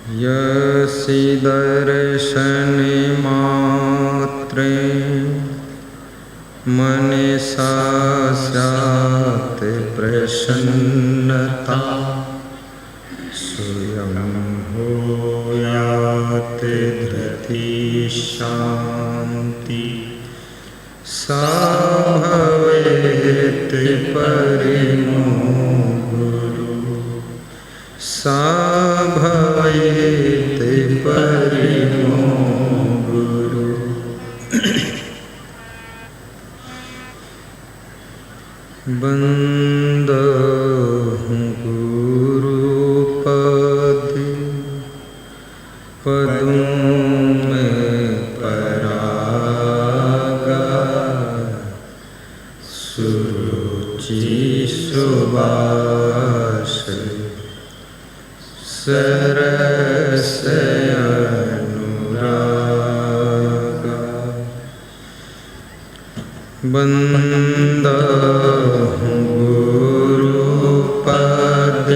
यस्य दर्शनमात्रे मनसा स्यात् प्रसन्नता स्वयं भूयात् धृतिः शान्ति सा भवेत् परमो गुरु सा भवेत् परमो गुरु। बंदहु गुरुपद पदों में परागा सुरुचि सुबास सरस अनुरागा। बंदहु गुरुपद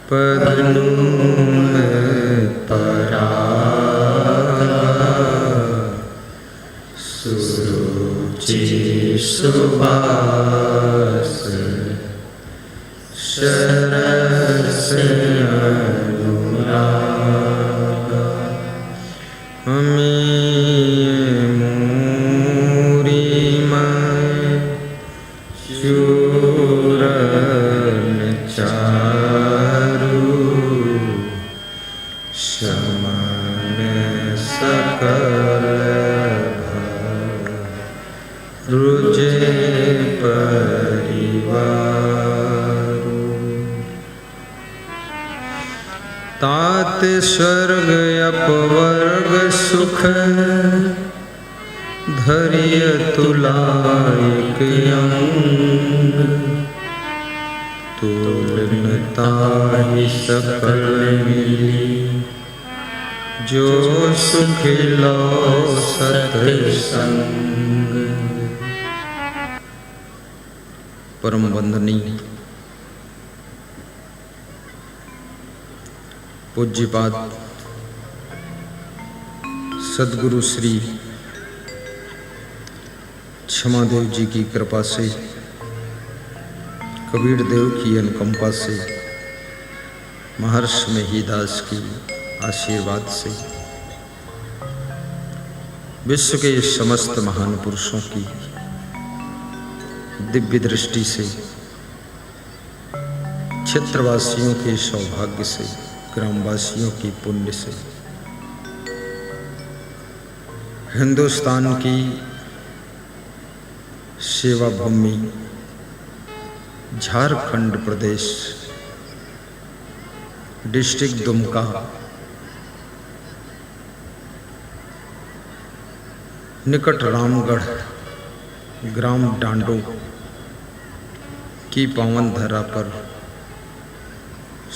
पदों में परागा सुरुचि सुबास सरस अनुरागा। चारु शमन सकल रुजे परिवारु। तात स्वर्ग अपवर्ग सुख धैर्य तुलायक अंग तुलनता ही सकल मिली जो सुख लो सत्संग। परम वंदनीय पूज्यपाद सद्गुरु श्री क्षमादेव जी की कृपा से, कबीर देव की अनुकंपा से, महर्षि महिदास की आशीर्वाद से, विश्व के समस्त महान पुरुषों की दिव्य दृष्टि से, क्षेत्रवासियों के सौभाग्य से, ग्रामवासियों की पुण्य से, हिंदुस्तान की सेवा भूमि झारखंड प्रदेश डिस्ट्रिक्ट दुमका निकट रामगढ़ ग्राम डांडो की पावन धरा पर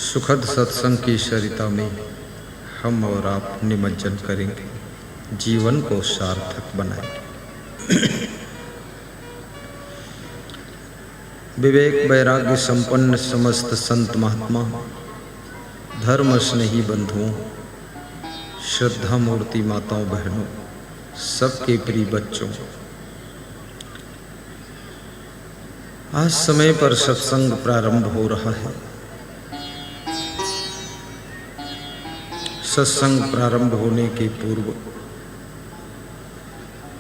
सुखद सत्संग की सरिता में हम और आप निमज्जन करेंगे, जीवन को सार्थक बनाएंगे। विवेक वैराग्य संपन्न समस्त संत महात्मा, धर्म स्नेही बंधुओं, श्रद्धा मूर्ति माताओं बहनों, सबके प्रिय बच्चों, आज समय पर सत्संग प्रारंभ हो रहा है। सत्संग प्रारंभ होने के पूर्व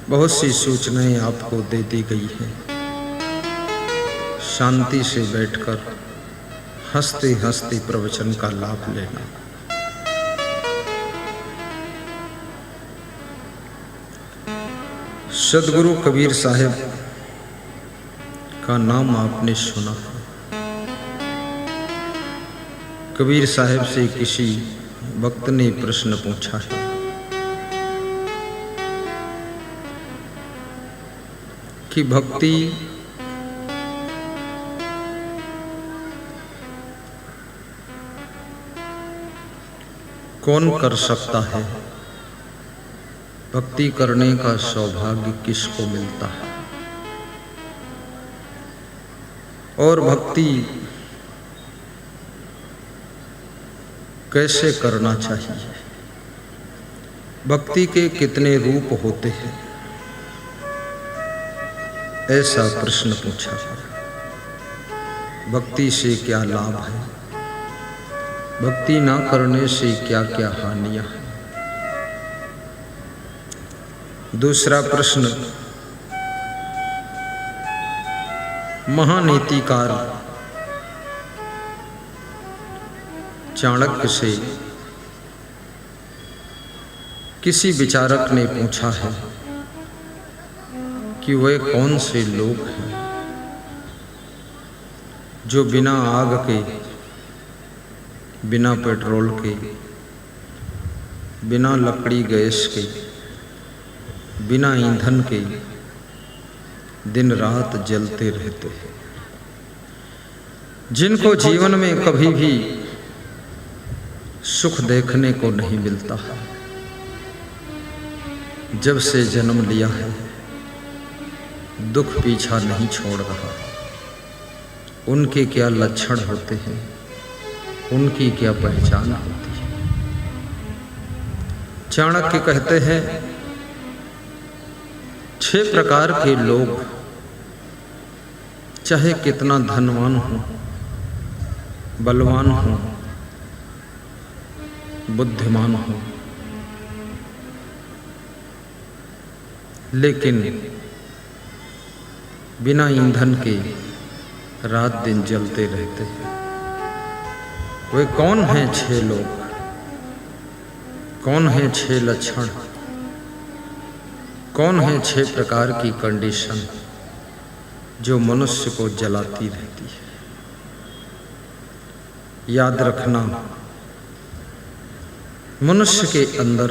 बहुत सी सूचनाएं आपको दे दी गई हैं। शांति से बैठकर हंसते हंसते प्रवचन का लाभ लेना। सद्गुरु कबीर साहब का नाम आपने सुना। कबीर साहब से किसी भक्त ने प्रश्न पूछा है कि भक्ति कौन कर सकता है, भक्ति करने का सौभाग्य किसको मिलता है, और भक्ति कैसे करना चाहिए? भक्ति के कितने रूप होते हैं? ऐसा प्रश्न पूछा। भक्ति से क्या लाभ है? भक्ति ना करने से क्या क्या हानियां हैं? दूसरा प्रश्न, महानीतिकार चाणक्य से किसी विचारक ने पूछा है कि वे कौन से लोग हैं जो बिना आग के, बिना पेट्रोल के, बिना लकड़ी गैस के, बिना ईंधन के दिन रात जलते रहते हैं, जिनको जीवन में कभी भी सुख देखने को नहीं मिलता है, जब से जन्म लिया है दुख पीछा नहीं छोड़ रहा। उनके क्या लक्षण होते हैं? उनकी क्या पहचान होती है? चाणक्य कहते हैं 6 प्रकार के लोग चाहे कितना धनवान हो, बलवान हो, बुद्धिमान हो, लेकिन बिना ईंधन के रात दिन जलते रहते हैं। वे कौन हैं 6 लोग? कौन हैं 6 लक्षण? कौन हैं 6 प्रकार की कंडीशन जो मनुष्य को जलाती रहती है? याद रखना, मनुष्य के अंदर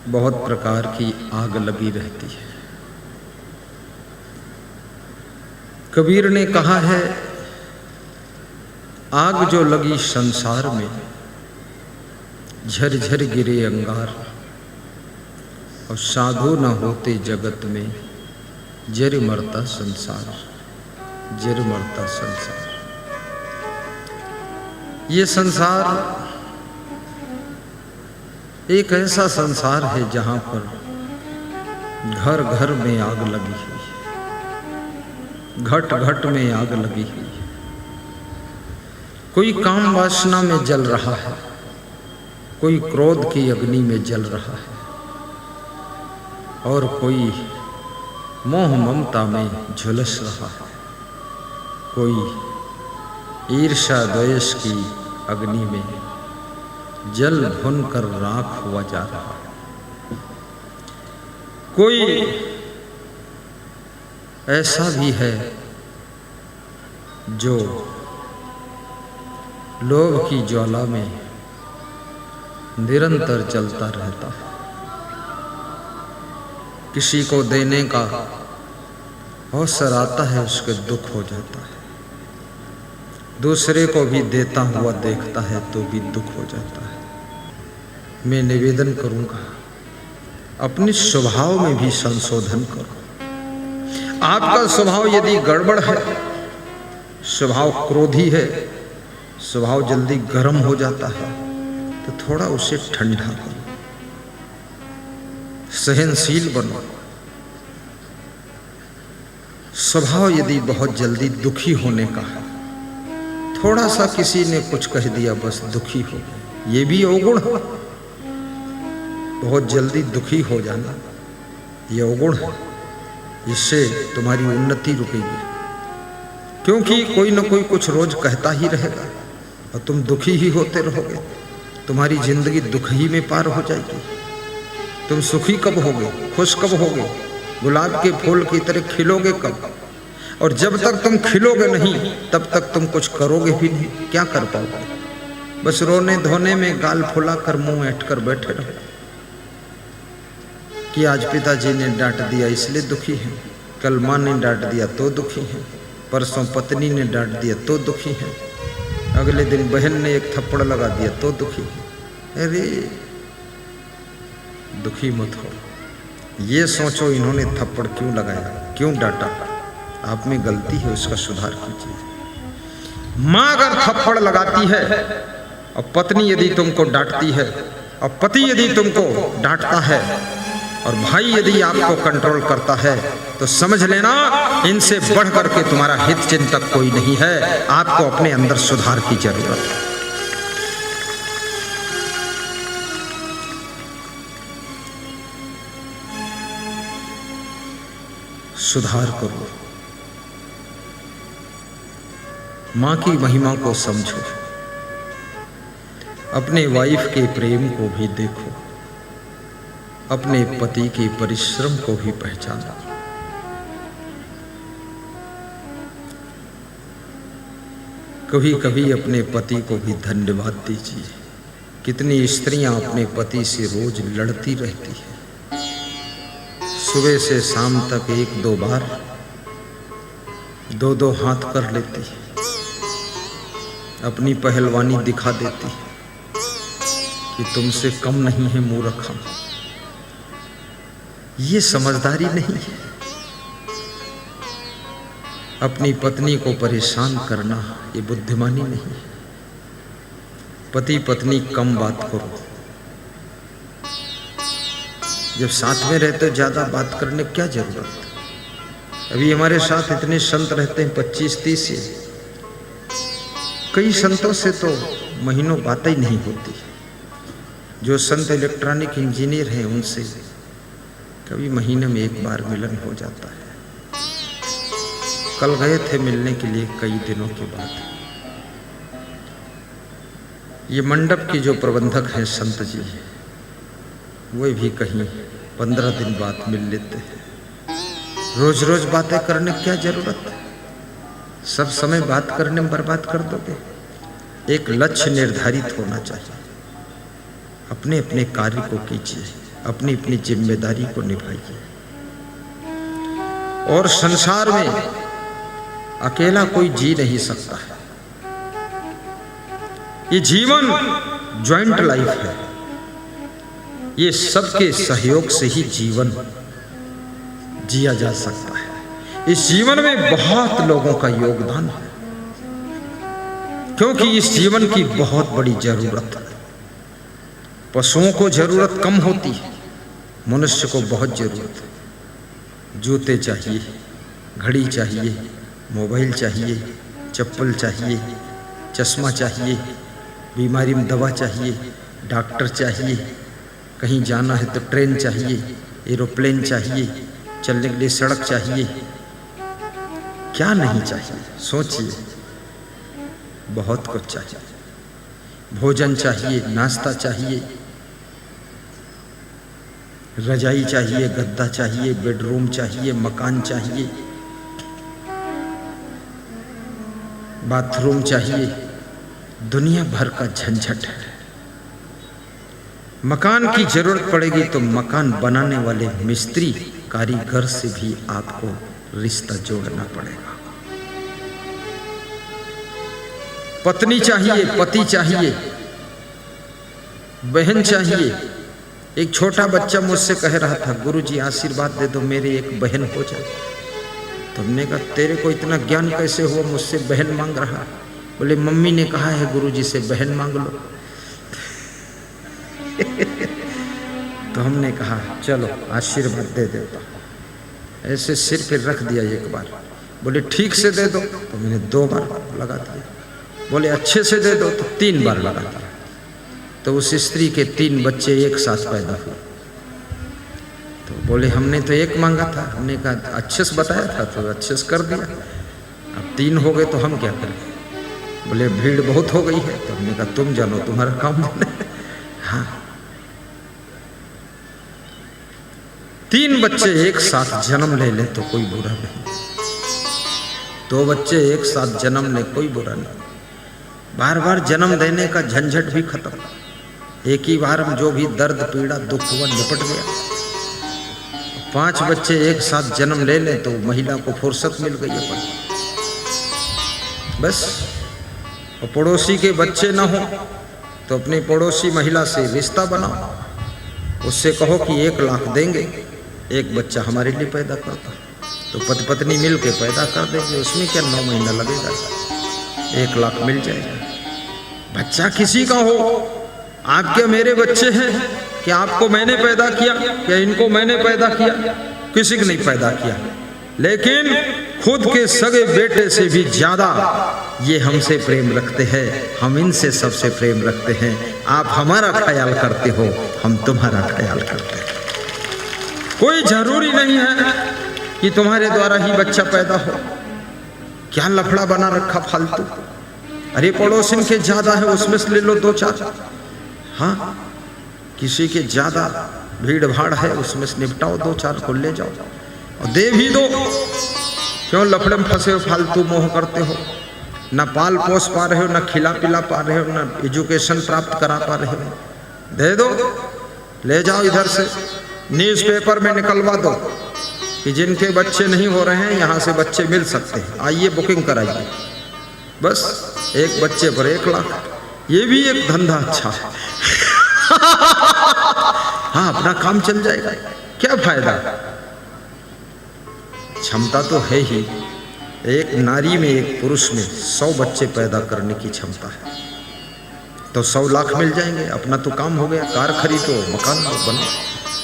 बहुत प्रकार की आग लगी रहती है। कबीर ने कहा है, आग जो लगी संसार में, झरझर गिरे अंगार, और साधु न होते जगत में, जर मरता संसार, जर मरता संसार। ये संसार एक ऐसा संसार है जहां पर घर घर में आग लगी हुई है, घट घट में आग लगी हुई है। कोई काम वासना में जल रहा है, कोई क्रोध की अग्नि में जल रहा है, और कोई मोह ममता में झुलस रहा है, कोई ईर्ष्या द्वेष की अग्नि में जल भुन कर राख हुआ जा रहा है। कोई ऐसा भी है जो लोभ की ज्वाला में निरंतर जलता रहता है। किसी को देने का अवसर आता है, उसके दुख हो जाता है। दूसरे को भी देता हुआ देखता है तो भी दुख हो जाता है। मैं निवेदन करूंगा, अपने स्वभाव में भी संशोधन करो। आपका स्वभाव यदि गड़बड़ है, स्वभाव क्रोधी है, स्वभाव जल्दी गर्म हो जाता है, तो थोड़ा उसे ठंडा करो, सहनशील बनो। स्वभाव यदि बहुत जल्दी दुखी होने का है, थोड़ा सा किसी ने कुछ कह दिया बस दुखी हो, ये भी अवगुण है। बहुत जल्दी दुखी हो जाना ये अवगुण है, इससे तुम्हारी उन्नति रुकेगी। क्योंकि कोई ना कोई कुछ रोज कहता ही रहेगा और तुम दुखी ही होते रहोगे, तुम्हारी जिंदगी दुख ही में पार हो जाएगी। तुम सुखी कब होगे, खुश कब होगे, गुलाब के फूल की तरह खिलोगे कब? और जब तक तुम खिलोगे नहीं तब तक तुम कुछ करोगे भी नहीं। क्या कर पाओगे? बस रोने धोने में गाल फुला कर मुंह ऐंठ कर बैठे रहो कि आज पिताजी ने डांट दिया इसलिए दुखी हैं, कल माँ ने डांट दिया तो दुखी हैं, परसों पत्नी ने डांट दिया तो दुखी हैं, अगले दिन बहन ने एक थप्पड़ लगा दिया तो दुखी हैं। अरे दुखी मत हो, ये सोचो इन्होंने थप्पड़ क्यों लगाया, क्यों डांटा, आप में गलती है, उसका सुधार कीजिए। माँ अगर थप्पड़ लगाती है और पत्नी यदि तुमको डांटती है और पति यदि तुमको डांटता है और भाई यदि आपको कंट्रोल करता है तो समझ लेना इनसे बढ़ करके तुम्हारा हित चिंतक कोई नहीं है। आपको अपने अंदर सुधार की जरूरत है। सुधार करो, मां की महिमा को समझो, अपने वाइफ के प्रेम को भी देखो, अपने पति के परिश्रम को भी पहचानो। कभी कभी अपने पति को भी धन्यवाद दीजिए। कितनी स्त्रियां अपने पति से रोज लड़ती रहती है, सुबह से शाम तक 1-2 बार 2-2 हाथ कर लेती है, अपनी पहलवानी दिखा देती है कि तुमसे कम नहीं है मूर्ख हम। ये समझदारी नहीं है। अपनी पत्नी को परेशान करना ये बुद्धिमानी नहीं है। पति पत्नी कम बात करो, जब साथ में रहते ज्यादा बात करने क्या जरूरत। अभी हमारे साथ इतने संत रहते हैं 25-30 से, कई संतों से तो महीनों बातें ही नहीं होती। जो संत इलेक्ट्रॉनिक इंजीनियर हैं उनसे कभी महीने में 1 बार मिलन हो जाता है। कल गए थे मिलने के लिए कई दिनों के बाद। ये मंडप की जो प्रबंधक हैं संत जी, वे भी कहीं 15 दिन बाद मिल लेते हैं। रोज रोज बातें करने क्या जरूरत है। सब समय बात करने में बर्बाद कर दोगे। एक लक्ष्य निर्धारित होना चाहिए। अपने अपने कार्य को कीजिए, अपनी अपनी जिम्मेदारी को निभाइए। और संसार में अकेला कोई जी नहीं सकता है। ये जीवन ज्वाइंट लाइफ है। ये सबके सहयोग से ही जीवन जिया जा सकता है। इस जीवन में बहुत लोगों का योगदान है, क्योंकि इस जीवन की बहुत बड़ी जरूरत है। पशुओं को जरूरत कम होती है, मनुष्य को बहुत जरूरत है। जूते चाहिए, घड़ी चाहिए, मोबाइल चाहिए, चप्पल चाहिए, चश्मा चाहिए, बीमारी में दवा चाहिए, डॉक्टर चाहिए, कहीं जाना है तो ट्रेन चाहिए, एरोप्लेन चाहिए, चलने के लिए सड़क चाहिए। क्या नहीं चाहिए सोचिए। बहुत कुछ चाहिए। भोजन चाहिए, नाश्ता चाहिए, रजाई चाहिए, गद्दा चाहिए, बेडरूम चाहिए, मकान चाहिए, बाथरूम चाहिए। दुनिया भर का झंझट है। मकान की जरूरत पड़ेगी तो मकान बनाने वाले मिस्त्री कारीगर से भी आपको रिश्ता जोड़ना पड़ेगा। पत्नी चाहिए, पति चाहिए, बहन चाहिए। एक छोटा बच्चा मुझसे कह रहा था, गुरुजी आशीर्वाद दे दो, मेरी एक बहन हो जाए। तुमने कहा तेरे को इतना ज्ञान कैसे हुआ, मुझसे बहन मांग रहा। बोले मम्मी ने कहा है गुरुजी से बहन मांग लो। तो हमने कहा चलो आशीर्वाद दे देता हूं। ऐसे सिर पे रख दिया एक बार। बोले ठीक से दे दो, तो मैंने 2 बार लगा दिया। बोले अच्छे से दे दो, तो 3 बार लगा दिया। तो उस स्त्री के 3 बच्चे एक साथ पैदा हुए। तो बोले हमने तो 1 मांगा था। हमने कहा अच्छे से बताया था तो अच्छे से कर दिया, अब 3 हो गए तो हम क्या करें। बोले भीड़ बहुत हो गई है। तो हमने कहा तुम जानो, तुम्हारा काम है। हाँ, 3 बच्चे एक साथ जन्म ले ले तो कोई बुरा नहीं। 2 बच्चे एक साथ जन्म ले कोई बुरा नहीं। बार बार जन्म देने का झंझट भी खत्म। एक ही बार में जो भी दर्द पीड़ा दुख हुआ निपट गया। 5 बच्चे एक साथ जन्म ले लें तो महिला को फुर्सत मिल गई है बस। और पड़ोसी के बच्चे ना हो तो अपनी पड़ोसी महिला से रिश्ता बनाओ। उससे कहो कि 1 लाख देंगे, 1 बच्चा हमारे लिए पैदा करता। तो पति पत्नी मिल के पैदा कर देंगे। उसमें क्या 9 महीना लगेगा, 1 लाख मिल जाएगा। बच्चा किसी का हो, आप क्या मेरे बच्चे हैं? क्या आपको मैंने पैदा किया? क्या इनको मैंने पैदा किया? किसी को नहीं पैदा किया, लेकिन खुद के सगे बेटे से भी ज्यादा ये हमसे प्रेम रखते हैं, हम इनसे सबसे प्रेम रखते हैं। आप हमारा ख्याल करते हो, हम तुम्हारा ख्याल करते हैं। कोई जरूरी नहीं है कि तुम्हारे द्वारा ही बच्चा पैदा हो। क्या लफड़ा बना रखा फालतू? अरे पड़ोसिन के ज्यादा है, उसमें से ले लो 2-4। हाँ, किसी के ज्यादा भीड़ भाड़ है, उसमें से निपटाओ, 2-4 को ले जाओ और दे भी दो। क्यों लफड़े में फंसे हो, फालतू मोह करते हो? ना पाल पोस पा रहे हो, ना खिला पिला पा रहे हो, ना एजुकेशन प्राप्त करा पा रहे हो। दे दो, ले जाओ इधर से, न्यूज़पेपर में निकलवा दो कि जिनके बच्चे नहीं हो रहे हैं यहाँ से बच्चे मिल सकते हैं, आइए बुकिंग कराइए। बस एक बच्चे पर 1 लाख, ये भी एक धंधा अच्छा है। हाँ, अपना काम चल जाएगा, क्या फायदा? क्षमता तो है ही, एक नारी में एक पुरुष में 100 बच्चे पैदा करने की क्षमता है, तो 100 लाख मिल जाएंगे। अपना तो काम हो गया। कार खरीदो, मकान बनाओ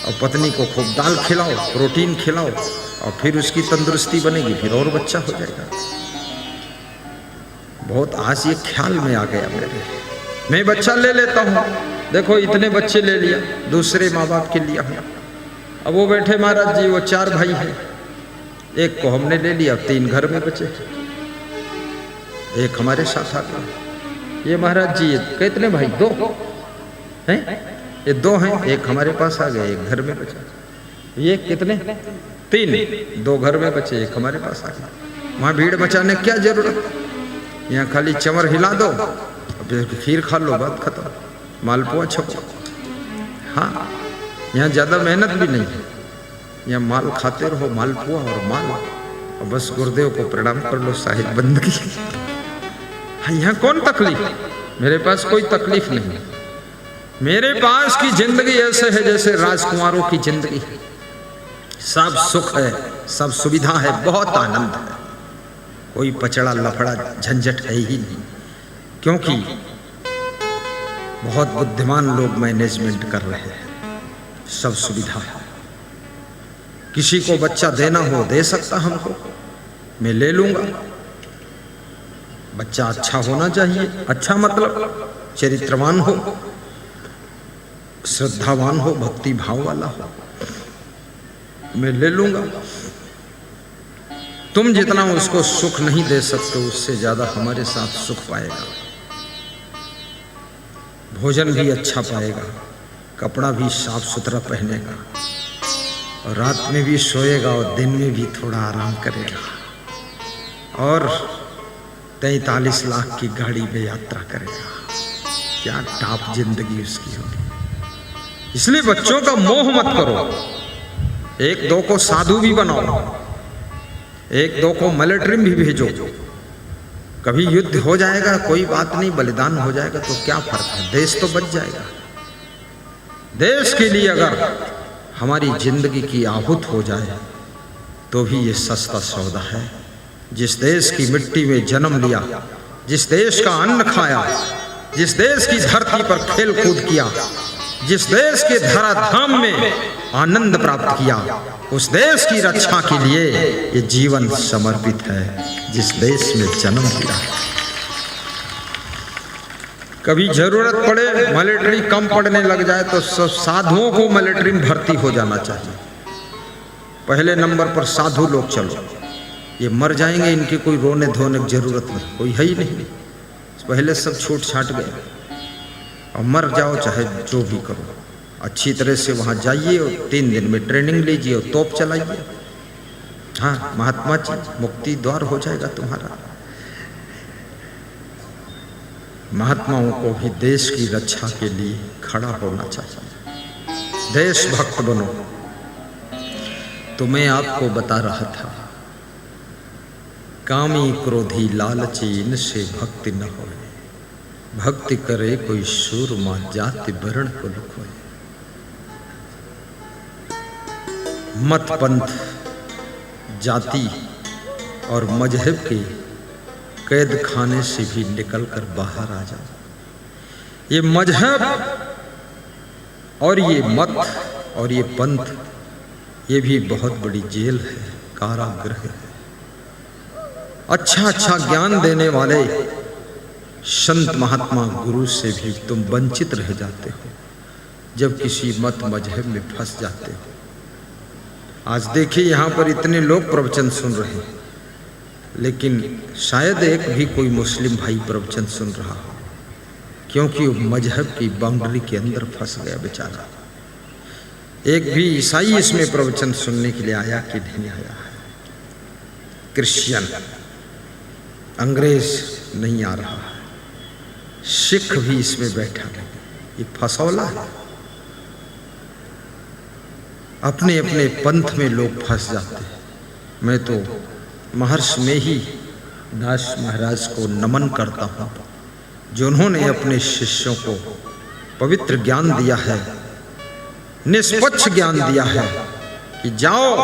और पत्नी को खूब दाल खिलाओ, प्रोटीन खिलाओ और फिर उसकी तंदुरुस्ती बनेगी, फिर और बच्चा हो जाएगा। बहुत आज ये ख्याल में आ गया मेरे, मैं बच्चा ले लेता हूँ। देखो इतने बच्चे ले लिया, दूसरे माँ बाप के लिया हूँ। अब वो बैठे महाराज जी, वो 4 भाई हैं, एक को हमने ले लिया, 3 घर में बचे, एक हमारे साथ आ गया। ये महाराज जी कितने भाई? 2 हैं, ये 2 हैं, एक हमारे पास आ गया, एक घर में बचा। ये कितने? 3, 2 घर में बचे, एक हमारे पास आ गया। वहाँ भीड़ मचाने क्या जरूरत? यहाँ खाली चमर हिला दो, खीर खा लो, बात खत्म, मालपुआ छपो। हाँ, यहाँ ज़्यादा मेहनत भी नहीं है, यहाँ माल खाते रहो, मालपुआ और माल, और बस गुरुदेव को प्रणाम कर लो, साहिब बंदगी। हाँ, यहाँ कौन तकलीफ? मेरे पास कोई तकलीफ नहीं। मेरे पास की जिंदगी ऐसे है जैसे राजकुमारों की जिंदगी है। सब सुख है, सब सुविधा है, बहुत आनंद है, कोई पचड़ा लफड़ा झंझट है ही नहीं, क्योंकि बहुत बुद्धिमान लोग मैनेजमेंट कर रहे हैं, सब सुविधा है। किसी को बच्चा देना हो दे सकता हमको, मैं ले लूंगा। बच्चा अच्छा होना चाहिए, अच्छा मतलब चरित्रवान हो, श्रद्धावान हो, भक्ति भाव वाला हो, मैं ले लूंगा। तुम जितना उसको सुख नहीं दे सकते, उससे ज्यादा हमारे साथ सुख पाएगा। भोजन भी अच्छा पाएगा, कपड़ा भी साफ सुथरा पहनेगा, और रात में भी सोएगा और दिन में भी थोड़ा आराम करेगा, और 43 लाख की गाड़ी में यात्रा करेगा। क्या टॉप जिंदगी उसकी होगी। इसलिए बच्चों का मोह मत करो। 1-2 को साधु भी बनाओ, 1-2 को मिलिट्री में भी भेजो। कभी युद्ध हो जाएगा, कोई बात नहीं, बलिदान हो जाएगा तो क्या फर्क है, देश तो बच जाएगा। देश के लिए अगर हमारी जिंदगी की आहूत हो जाए तो भी ये सस्ता सौदा है। जिस देश की मिट्टी में जन्म लिया, जिस देश का अन्न खाया, जिस देश की धरती पर खेल कूद किया, जिस देश के धराधाम में आनंद प्राप्त किया, उस देश की रक्षा के लिए ये जीवन समर्पित है। जिस देश में जन्म लिया, कभी जरूरत पड़े, मिलिट्री कम पड़ने लग जाए तो साधुओं को मिलिट्री में भर्ती हो जाना चाहिए। पहले नंबर पर साधु लोग चलो, ये मर जाएंगे, इनकी कोई रोने धोने की जरूरत नहीं, कोई है ही नहीं। पहले सब छूट छाट गए, और मर जाओ चाहे जो भी करो, अच्छी तरह से वहाँ जाइए और 3 दिन में ट्रेनिंग लीजिए और तोप चलाइए। हाँ महात्मा जी, मुक्ति द्वार हो जाएगा तुम्हारा। महात्माओं को भी देश की रक्षा के लिए खड़ा होना चाहिए। देशभक्त बनो। तो मैं आपको बता रहा था, कामी क्रोधी लालची इनसे भक्ति न हो, भक्ति करे कोई सूरमा जाति वर्ण कुल खोए। मत पंथ जाति और मजहब के कैद खाने से भी निकलकर बाहर आ जाओ। ये मजहब और ये मत और ये पंथ, ये भी बहुत बड़ी जेल है, कारागृह है। अच्छा अच्छा ज्ञान देने वाले संत महात्मा गुरु से भी तुम वंचित रह जाते हो जब किसी मत मजहब में फंस जाते हो। आज देखिए यहाँ पर इतने लोग प्रवचन सुन रहे हैं, लेकिन शायद एक भी कोई मुस्लिम भाई प्रवचन सुन रहा हो, क्योंकि वो मजहब की बाउंड्री के अंदर फंस गया बेचारा। एक भी ईसाई इसमें प्रवचन सुनने के लिए आया कि नहीं आया है? क्रिश्चियन, अंग्रेज नहीं आ रहा है, सिख भी इसमें बैठा है। ये फसौला है। अपने अपने पंथ में लोग फंस जाते हैं। मैं तो महर्षि में ही दास महाराज को नमन करता हूँ, जो उन्होंने अपने शिष्यों को पवित्र ज्ञान दिया है, निष्पक्ष ज्ञान दिया है कि जाओ,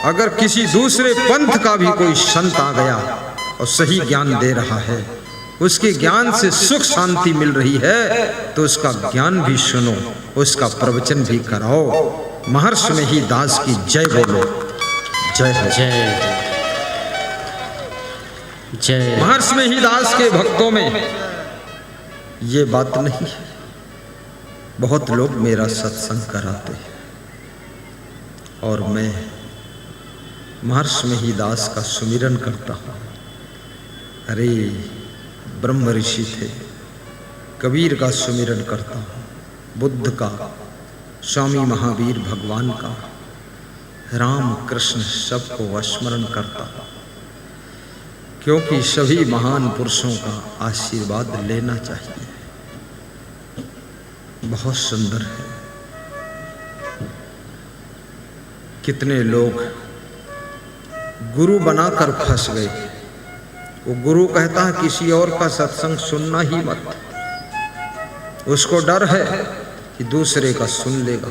अगर किसी दूसरे पंथ का भी कोई संत आ गया और सही ज्ञान दे रहा है, उसके ज्ञान से सुख शांति मिल रही है, तो उसका ज्ञान भी सुनो, उसका प्रवचन भी कराओ। महर्षि में ही दास की जय बोलो। जय जय जय। महर्षि में ही दास के भक्तों में ये बात नहीं है। बहुत लोग मेरा सत्संग कराते हैं और मैं महर्षि में ही दास का सुमिरन करता हूँ। अरे ब्रह्म ऋषि थे, कबीर का सुमिरन करता हूँ, बुद्ध का, स्वामी महावीर भगवान का, राम कृष्ण सबको स्मरण करता हूँ, क्योंकि सभी महान पुरुषों का आशीर्वाद लेना चाहिए। बहुत सुंदर है। कितने लोग गुरु बनाकर फंस गए। वो गुरु कहता है किसी और का सत्संग सुनना ही मत, उसको डर है कि दूसरे का सुन लेगा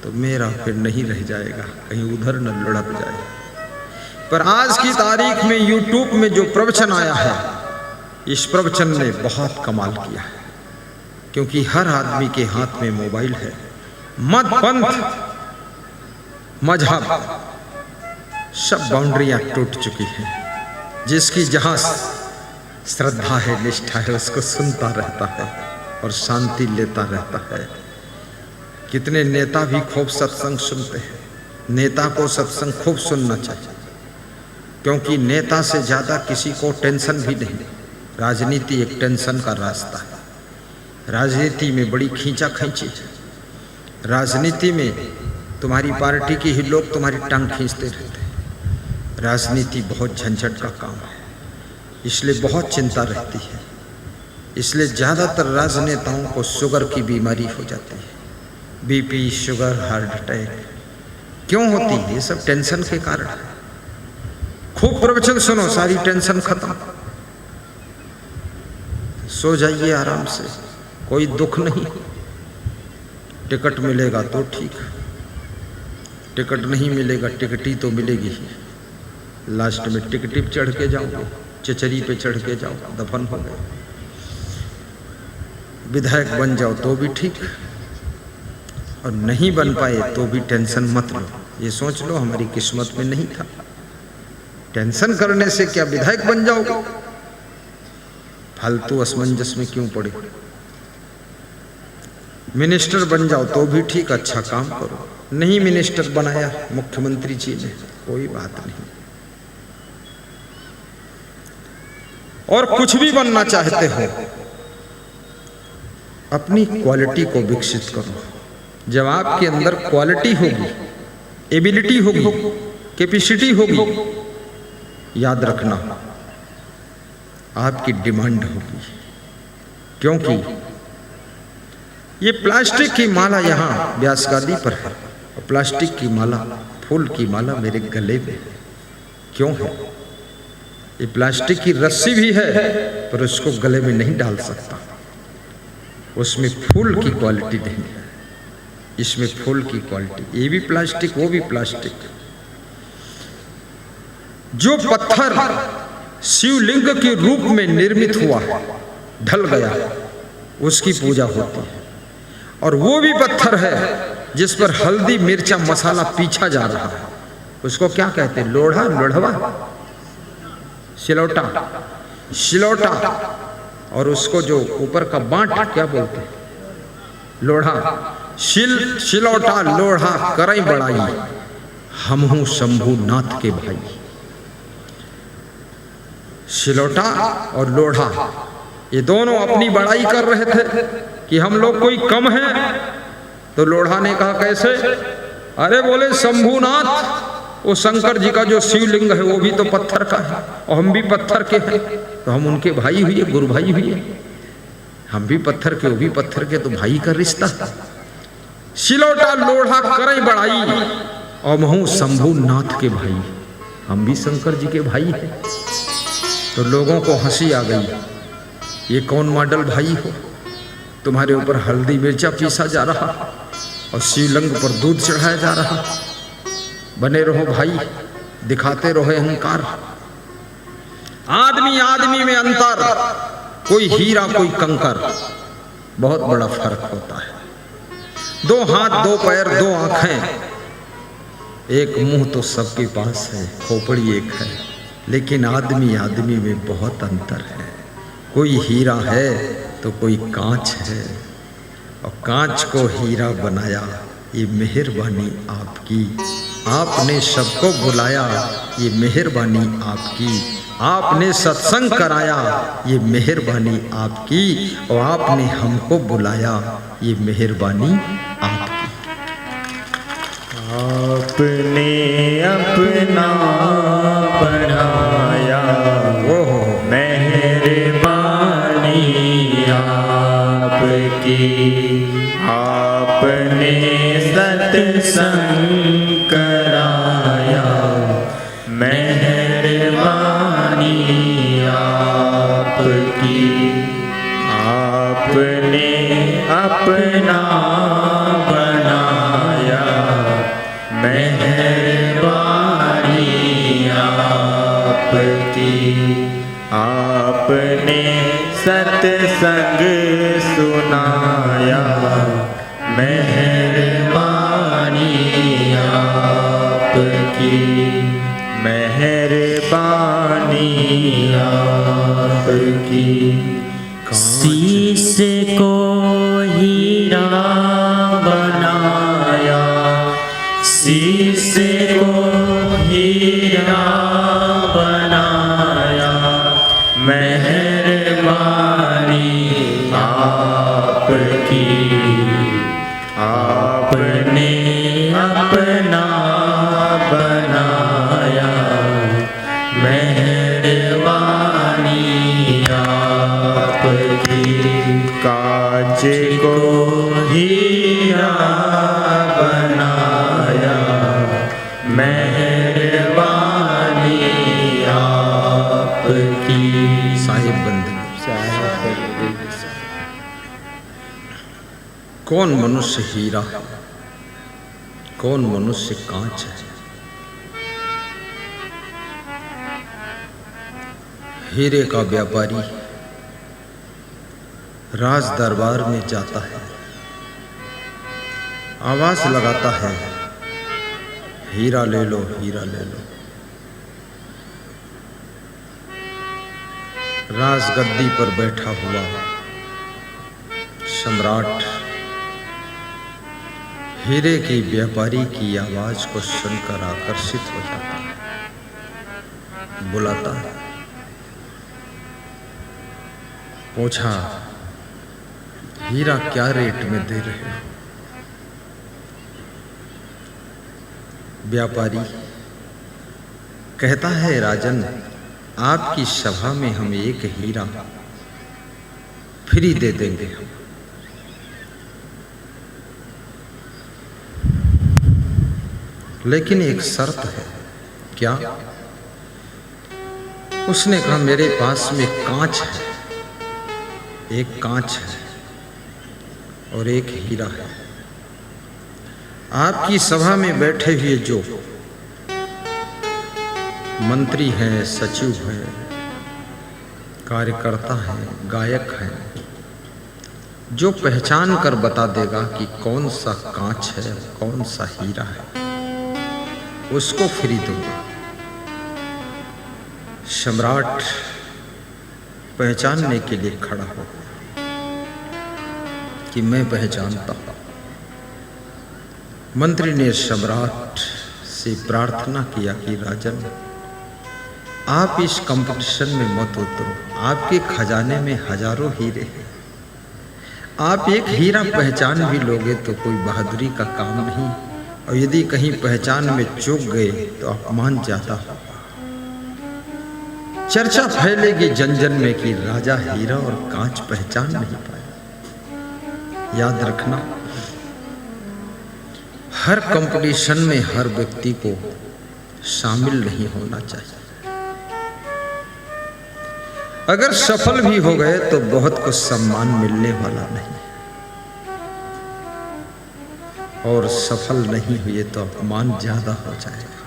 तो मेरा फिर नहीं रह जाएगा, कहीं उधर न लुढ़क जाए। पर आज की तारीख में यूट्यूब में जो प्रवचन आया है, इस प्रवचन ने बहुत कमाल किया है, क्योंकि हर आदमी के हाथ में मोबाइल है। मत पंथ मजहब सब बाउंड्रियां टूट चुकी हैं। जिसकी जहां श्रद्धा है, निष्ठा है, उसको सुनता रहता है और शांति लेता रहता है। कितने नेता भी खूब सत्संग सुनते हैं। नेता को सत्संग खूब सुनना चाहिए, क्योंकि नेता से ज्यादा किसी को टेंशन भी नहीं। राजनीति एक टेंशन का रास्ता है। राजनीति में बड़ी खींचा खींची है। राजनीति में तुम्हारी पार्टी के ही लोग तुम्हारी टांग खींचते रहते हैं। राजनीति बहुत झंझट का काम है, इसलिए बहुत चिंता रहती है। इसलिए ज़्यादातर राजनेताओं को शुगर की बीमारी हो जाती है। बीपी, शुगर, हार्ट अटैक क्यों होती है? ये सब टेंशन के कारण है। खूब प्रवचन सुनो, सारी टेंशन खत्म, सो जाइए आराम से, कोई दुख नहीं। टिकट मिलेगा तो ठीक, टिकट नहीं मिलेगा टिकट ही तो मिलेगी ही। लास्ट में टिकट पे चढ़ के जाओगे, चचरी पे चढ़ के जाओ, दफन हो गए। विधायक बन जाओ तो भी ठीक, और नहीं बन पाए तो भी टेंशन मत लो। ये सोच लो हमारी किस्मत में नहीं था। टेंशन करने से क्या विधायक बन जाओगे? फालतू असमंजस में क्यों पड़े? मिनिस्टर बन जाओ तो भी ठीक, अच्छा काम करो। नहीं मिनिस्टर बनाया मुख्यमंत्री जी ने, कोई बात नहीं। और कुछ भी बनना चाहते हो, अपनी क्वालिटी को विकसित करो। जब आपके अंदर क्वालिटी होगी, एबिलिटी होगी, कैपेसिटी होगी, याद रखना आपकी डिमांड होगी। क्योंकि ये प्लास्टिक की माला यहाँ व्यासगादी पर है, और प्लास्टिक की माला, फूल की माला मेरे गले में है। क्यों है? ये प्लास्टिक की रस्सी भी है, पर उसको गले में नहीं डाल सकता। उसमें फूल की क्वालिटी नहीं है, इसमें फूल की क्वालिटी। ये भी प्लास्टिक, वो भी प्लास्टिक। जो पत्थर शिवलिंग के रूप में निर्मित हुआ, ढल गया, उसकी पूजा होती है। और वो भी पत्थर है जिस पर हल्दी मिर्चा मसाला पीछा जा रहा है, उसको क्या कहते हैं? लोढ़ा, लोढ़वा, सिलौटा, सिलौटा। और उसको जो ऊपर का बांट क्या बोलते हैं? लोढ़ा। सिलौटा लोढ़ा करई बड़ाई, हमहू शंभू नाथ के भाई। सिलौटा और लोढ़ा ये दोनों अपनी बड़ाई कर रहे थे कि हम लोग कोई कम हैं। तो लोढ़ा ने कहा कैसे? अरे बोले शंभूनाथ, वो शंकर जी का जो शिवलिंग है वो भी तो पत्थर का है और हम भी पत्थर के हैं, तो हम उनके भाई हुए, गुरु भाई हुए। हम भी पत्थर के, वो भी पत्थर के, तो भाई का रिश्ता। सिलौटा लोढ़ा करई बड़ाई और महू शंभूनाथ के भाई, हम भी शंकर जी के भाई हैं। तो लोगों को हंसी आ गई, ये कौन मॉडल भाई हो? तुम्हारे ऊपर हल्दी मिर्चा पीसा जा रहा और शिवलिंग पर दूध चढ़ाया जा रहा। बने रहो भाई, दिखाते रहो अहंकार। आदमी आदमी में अंतर, कोई हीरा कोई कंकर, बहुत बड़ा फर्क होता है। दो हाथ दो पैर दो आंखें, एक मुंह तो सबके पास है, खोपड़ी एक है, लेकिन आदमी आदमी में बहुत अंतर है। कोई हीरा है तो कोई कांच है, और कांच को हीरा बनाया ये मेहरबानी आपकी। आपने सबको बुलाया ये मेहरबानी आपकी। आपने सत्संग कराया ये मेहरबानी आपकी, और आपने हमको बुलाया ये मेहरबानी आपकी। आपने अपना बनाया मेहरबानी आपकी। आपने सत्संग कराया मेहरबानी आपकी। आपने अपना बनाया मेहरबानी आपकी। आपने सत्संग सुनाया मेहरबानी आपकी। मेहरबानी आपकी। शीश को हीरा बनाया, शीश को हीरा बनाया मेहरबानी आपकी। आपने अपना बनाया मेहरबानी आपकी। कांच को हीरा बनाया मेहरबानी आपकी। साहिब बंद। कौन मनुष्य हीरा है, कौन मनुष्य कांच है? हीरे का व्यापारी राज दरबार में जाता है, आवाज लगाता है, हीरा ले लो, हीरा ले लो। राजगद्दी पर बैठा हुआ सम्राट हीरे की व्यापारी की आवाज को सुनकर आकर्षित हो जाता है, बुलाता है। पूछा, हीरा क्या रेट में दे रहे हो? व्यापारी कहता है, राजन, आपकी सभा में हम एक हीरा फ्री दे देंगे। लेकिन एक शर्त है। क्या? उसने कहा, मेरे पास में कांच है, एक कांच है और एक हीरा है। आपकी सभा में बैठे हुए जो मंत्री हैं, सचिव हैं, कार्यकर्ता हैं, गायक हैं, जो पहचान कर बता देगा कि कौन सा कांच है कौन सा हीरा है, उसको फ्री दूंगा। सम्राट पहचानने के लिए खड़ा हो कि मैं पहचानता हूं। मंत्री ने सम्राट से प्रार्थना किया कि राजन, आप इस कंपटीशन में मत उतरो, आपके खजाने में हजारों हीरे हैं। आप एक हीरा पहचान भी लोगे तो कोई बहादुरी का काम नहीं, और यदि कहीं पहचान में चूक गए तो अपमान ज्यादा होगा। चर्चा फैलेगी जन जन में कि राजा हीरा और कांच पहचान नहीं पाया। याद रखना, हर कंपटीशन में हर व्यक्ति को शामिल नहीं होना चाहिए। अगर सफल भी हो गए तो बहुत कुछ सम्मान मिलने वाला नहीं, और सफल नहीं हुए तो अपमान ज्यादा हो जाएगा।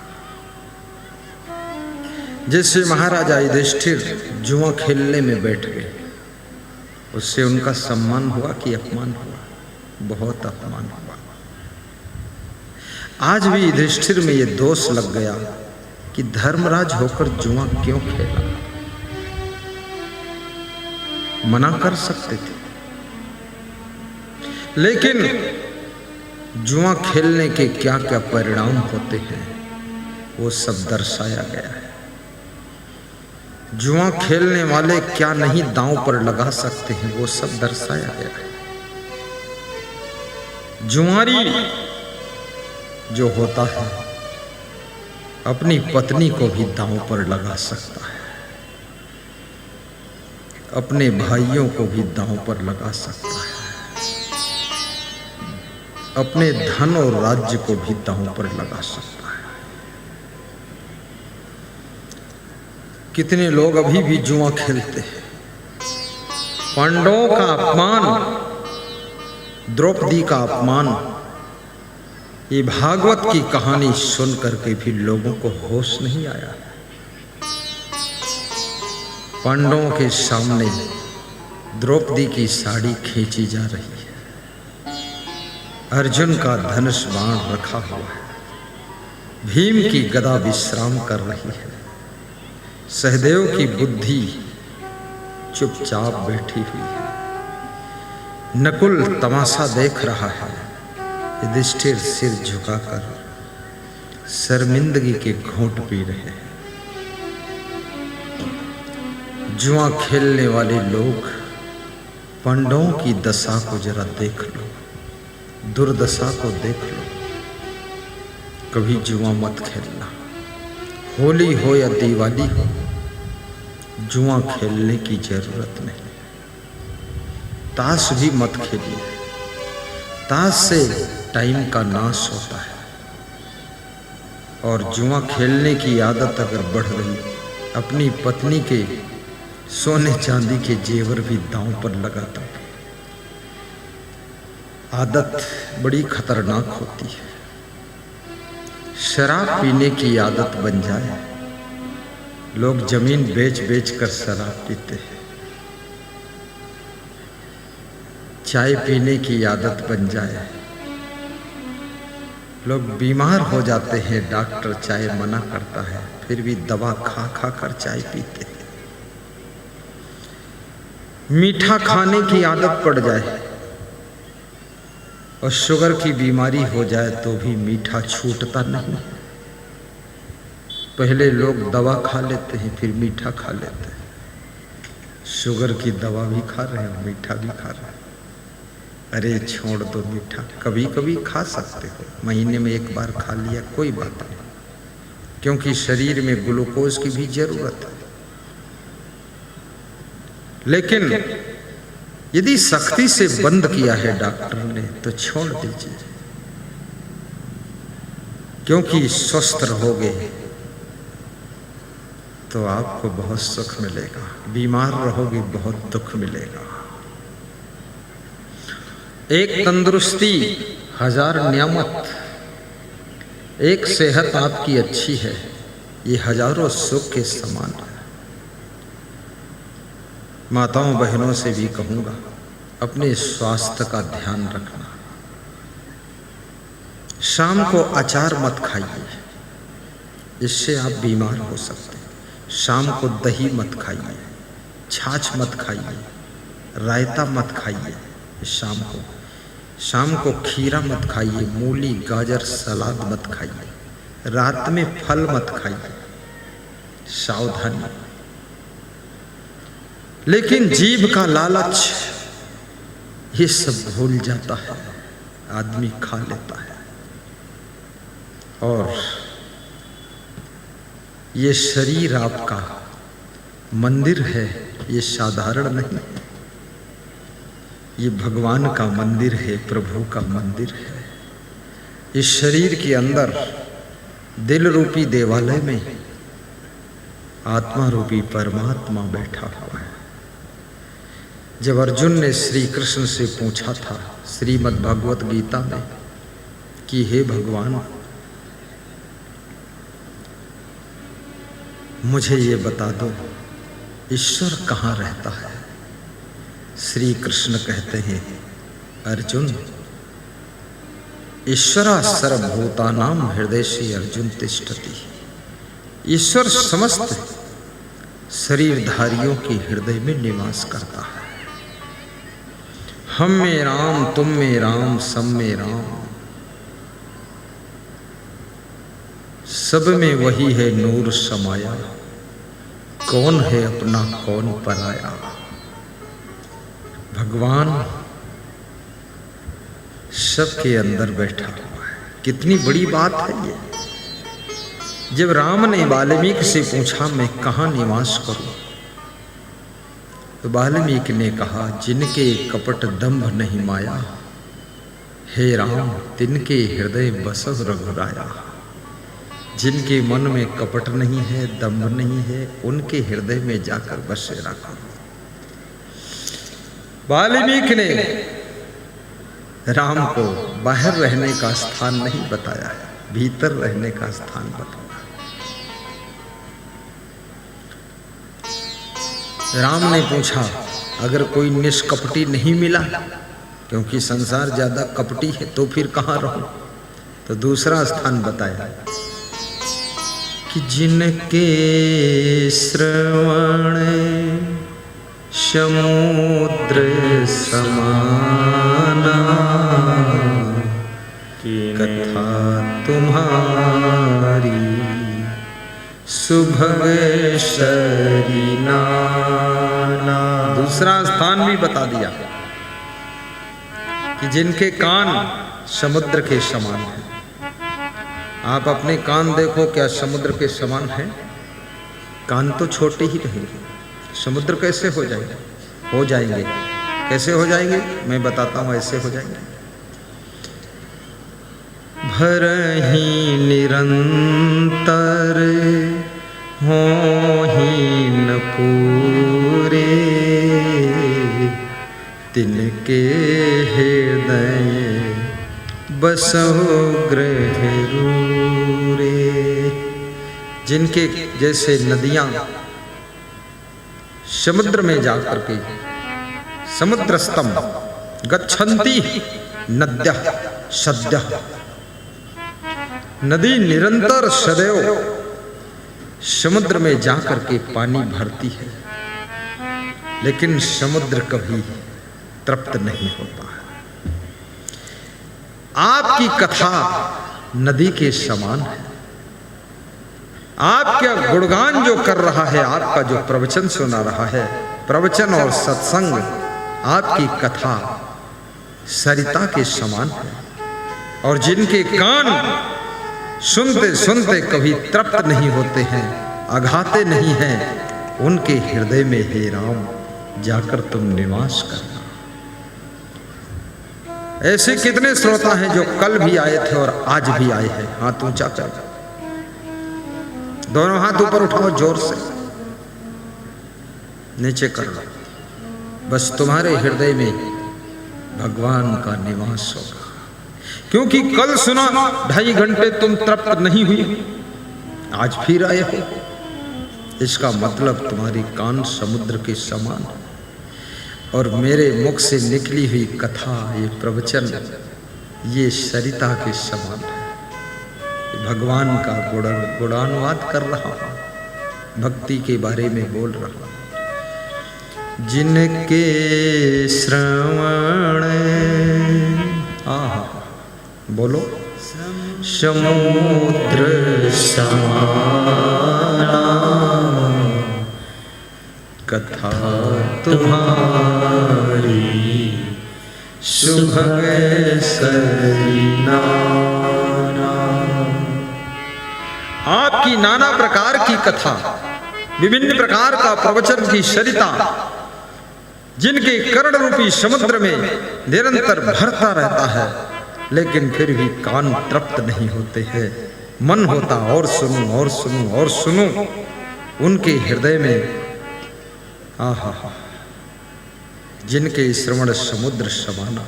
जैसे महाराजा युधिष्ठिर जुआ खेलने में बैठ गए, उससे उनका सम्मान हुआ कि अपमान हुआ? बहुत अपमान हुआ। आज भी युधिष्ठिर में ये दोष लग गया कि धर्मराज होकर जुआ क्यों खेला। मना कर सकते थे, लेकिन जुआ खेलने के क्या क्या परिणाम होते हैं वो सब दर्शाया गया है। जुआ खेलने वाले क्या नहीं दांव पर लगा सकते हैं वो सब दर्शाया गया है। जुआरी जो होता है अपनी पत्नी को भी दांव पर लगा सकता है, अपने भाइयों को भी दांव पर लगा सकता है, अपने धन और राज्य को भी दांव पर लगा सकता है। कितने लोग अभी भी जुआ खेलते हैं। पांडवों का अपमान, द्रौपदी का अपमान, ये भागवत की कहानी सुन करके भी लोगों को होश नहीं आया। पांडवों के सामने द्रौपदी की साड़ी खींची जा रही है, अर्जुन का धनुष बाण रखा हुआ है, भीम की गदा विश्राम कर रही है, सहदेव की बुद्धि चुपचाप बैठी हुई है, नकुल तमाशा देख रहा है, युधिष्ठिर सिर झुकाकर शर्मिंदगी के घूंट पी रहे हैं। जुआ खेलने वाले लोग, पांडवों की दशा को जरा देख लो, दुर्दशा को देख लो। कभी जुआ मत खेलना, होली हो या दिवाली हो, जुआ खेलने की जरूरत नहीं। ताश भी मत खेलिए, ताश से टाइम का नाश होता है। और जुआ खेलने की आदत अगर बढ़ रही, अपनी पत्नी के सोने चांदी के जेवर भी दांव पर लगाता है। आदत बड़ी खतरनाक होती है। शराब पीने की आदत बन जाए, लोग जमीन बेच बेच कर शराब पीते हैं। चाय पीने की आदत बन जाए, लोग बीमार हो जाते हैं, डॉक्टर चाय मना करता है, फिर भी दवा खा खा कर चाय पीते हैं। मीठा खाने की आदत पड़ जाए और शुगर की बीमारी हो जाए तो भी मीठा छूटता नहीं। पहले लोग दवा खा लेते हैं, फिर मीठा खा लेते हैं। शुगर की दवा भी खा रहे हैं, मीठा भी खा रहे हैं। अरे छोड़ दो मीठा, कभी कभी खा सकते हो, महीने में एक बार खा लिया कोई बात नहीं, क्योंकि शरीर में ग्लूकोज की भी जरूरत है। लेकिन यदि सख्ती से बंद किया है डॉक्टर ने तो छोड़ दीजिए, क्योंकि स्वस्थ रहोगे तो आपको बहुत सुख मिलेगा, बीमार रहोगे बहुत दुख मिलेगा। एक तंदुरुस्ती हजार नियामत, एक सेहत आपकी अच्छी है, ये हजारों सुख के समान है। माताओं बहनों से भी कहूँगा, अपने स्वास्थ्य का ध्यान रखना। शाम को अचार मत खाइए, इससे आप बीमार हो सकते हैं। शाम को दही मत खाइए, छाछ मत खाइए, रायता मत खाइए। शाम को खीरा मत खाइए, मूली गाजर सलाद मत खाइए। रात में फल मत खाइए, सावधानी। लेकिन जीभ का लालच ये सब भूल जाता है, आदमी खा लेता है। और ये शरीर आपका मंदिर है, ये साधारण नहीं है। ये भगवान का मंदिर है, प्रभु का मंदिर है। इस शरीर के अंदर दिल रूपी देवालय में आत्मा रूपी परमात्मा बैठा हुआ है। जब अर्जुन ने श्री कृष्ण से पूछा था श्रीमद् भगवत गीता में कि हे भगवान, मुझे ये बता दो ईश्वर कहाँ रहता है। श्री कृष्ण कहते हैं, अर्जुन, ईश्वरा सर्वभूतानां हृदयेषु अर्जुन तिष्ठति। ईश्वर समस्त शरीरधारियों के हृदय में निवास करता है। हम में राम, तुम में राम, सब में राम, सब में वही है नूर समाया। कौन है अपना कौन पराया। भगवान सबके अंदर बैठा हुआ है। कितनी बड़ी बात है ये। जब राम ने वाल्मीकि से पूछा मैं कहाँ निवास करूं, तो वाल्मीकि ने कहा, जिनके कपट दंभ नहीं माया, हे राम तिनके हृदय बसव रघुराया। जिनके मन में कपट नहीं है, दंभ नहीं है, उनके हृदय में जाकर बसेरा करो। वाल्मीकि ने राम को बाहर रहने का स्थान नहीं बताया है, भीतर रहने का स्थान बताया। राम ने पूछा, अगर कोई निष्कपटी नहीं मिला, क्योंकि संसार ज्यादा कपटी है, तो फिर कहाँ रहूं। तो दूसरा स्थान बताया कि जिनके श्रवण समुद्र समाना, कथा तुम्हारी सुभग शरीनाना। दूसरा स्थान भी बता दिया कि जिनके कान समुद्र के समान हैं। आप अपने कान देखो, क्या समुद्र के समान है? कान तो छोटे ही रहेंगे, समुद्र कैसे हो जाएंगे? हो जाएंगे। कैसे हो जाएंगे? मैं बताता हूँ, ऐसे हो जाएंगे। भरहि निरंतर होहि न पूरे, तिनके हृदय बसहु गृह रूरे। जिनके जैसे नदियां समुद्र में जाकर के समुद्रस्तम गच्छन्ति नद्यः सद्यः, नदी निरंतर सदैव समुद्र में जाकर के पानी भरती है, लेकिन समुद्र कभी तृप्त नहीं होता है। आपकी कथा नदी के समान है। आपका गुणगान जो कर रहा है, आपका जो प्रवचन सुना रहा है, प्रवचन और सत्संग, आपकी कथा सरिता के समान है। और जिनके कान सुनते सुनते कभी तृप्त नहीं होते हैं, अघाते नहीं हैं, उनके हृदय में हे राम जाकर तुम निवास करना। ऐसे कितने श्रोता हैं जो कल भी आए थे और आज भी आए हैं? हाथ ऊंचा कर, दोनों हाथ ऊपर उठाओ, जोर से नीचे कर लो। बस तुम्हारे हृदय में भगवान का निवास होगा। क्योंकि कल सुना 2.5 घंटे तुम तृप्त नहीं हुई, आज फिर आए हो, इसका मतलब तुम्हारी कान समुद्र के समान है। और मेरे मुख से निकली हुई कथा, ये प्रवचन, ये सरिता के समान है। भगवान का गुणानुवाद कर रहा हूँ, भक्ति के बारे में बोल रहा हूँ। जिनके श्रवण, आहा बोलो, समुद्र समाना कथा तुम्हारी सुभग सरिनाना। आपकी नाना प्रकार की कथा, विभिन्न प्रकार का प्रवचन की सरिता, जिनके कर्ण रूपी समुद्र में निरंतर भरता रहता है, लेकिन फिर भी कान तृप्त नहीं होते हैं। मन होता और सुनूं और सुनूं और सुनूं। उनके हृदय में आहा, जिनके श्रवण समुद्र समाना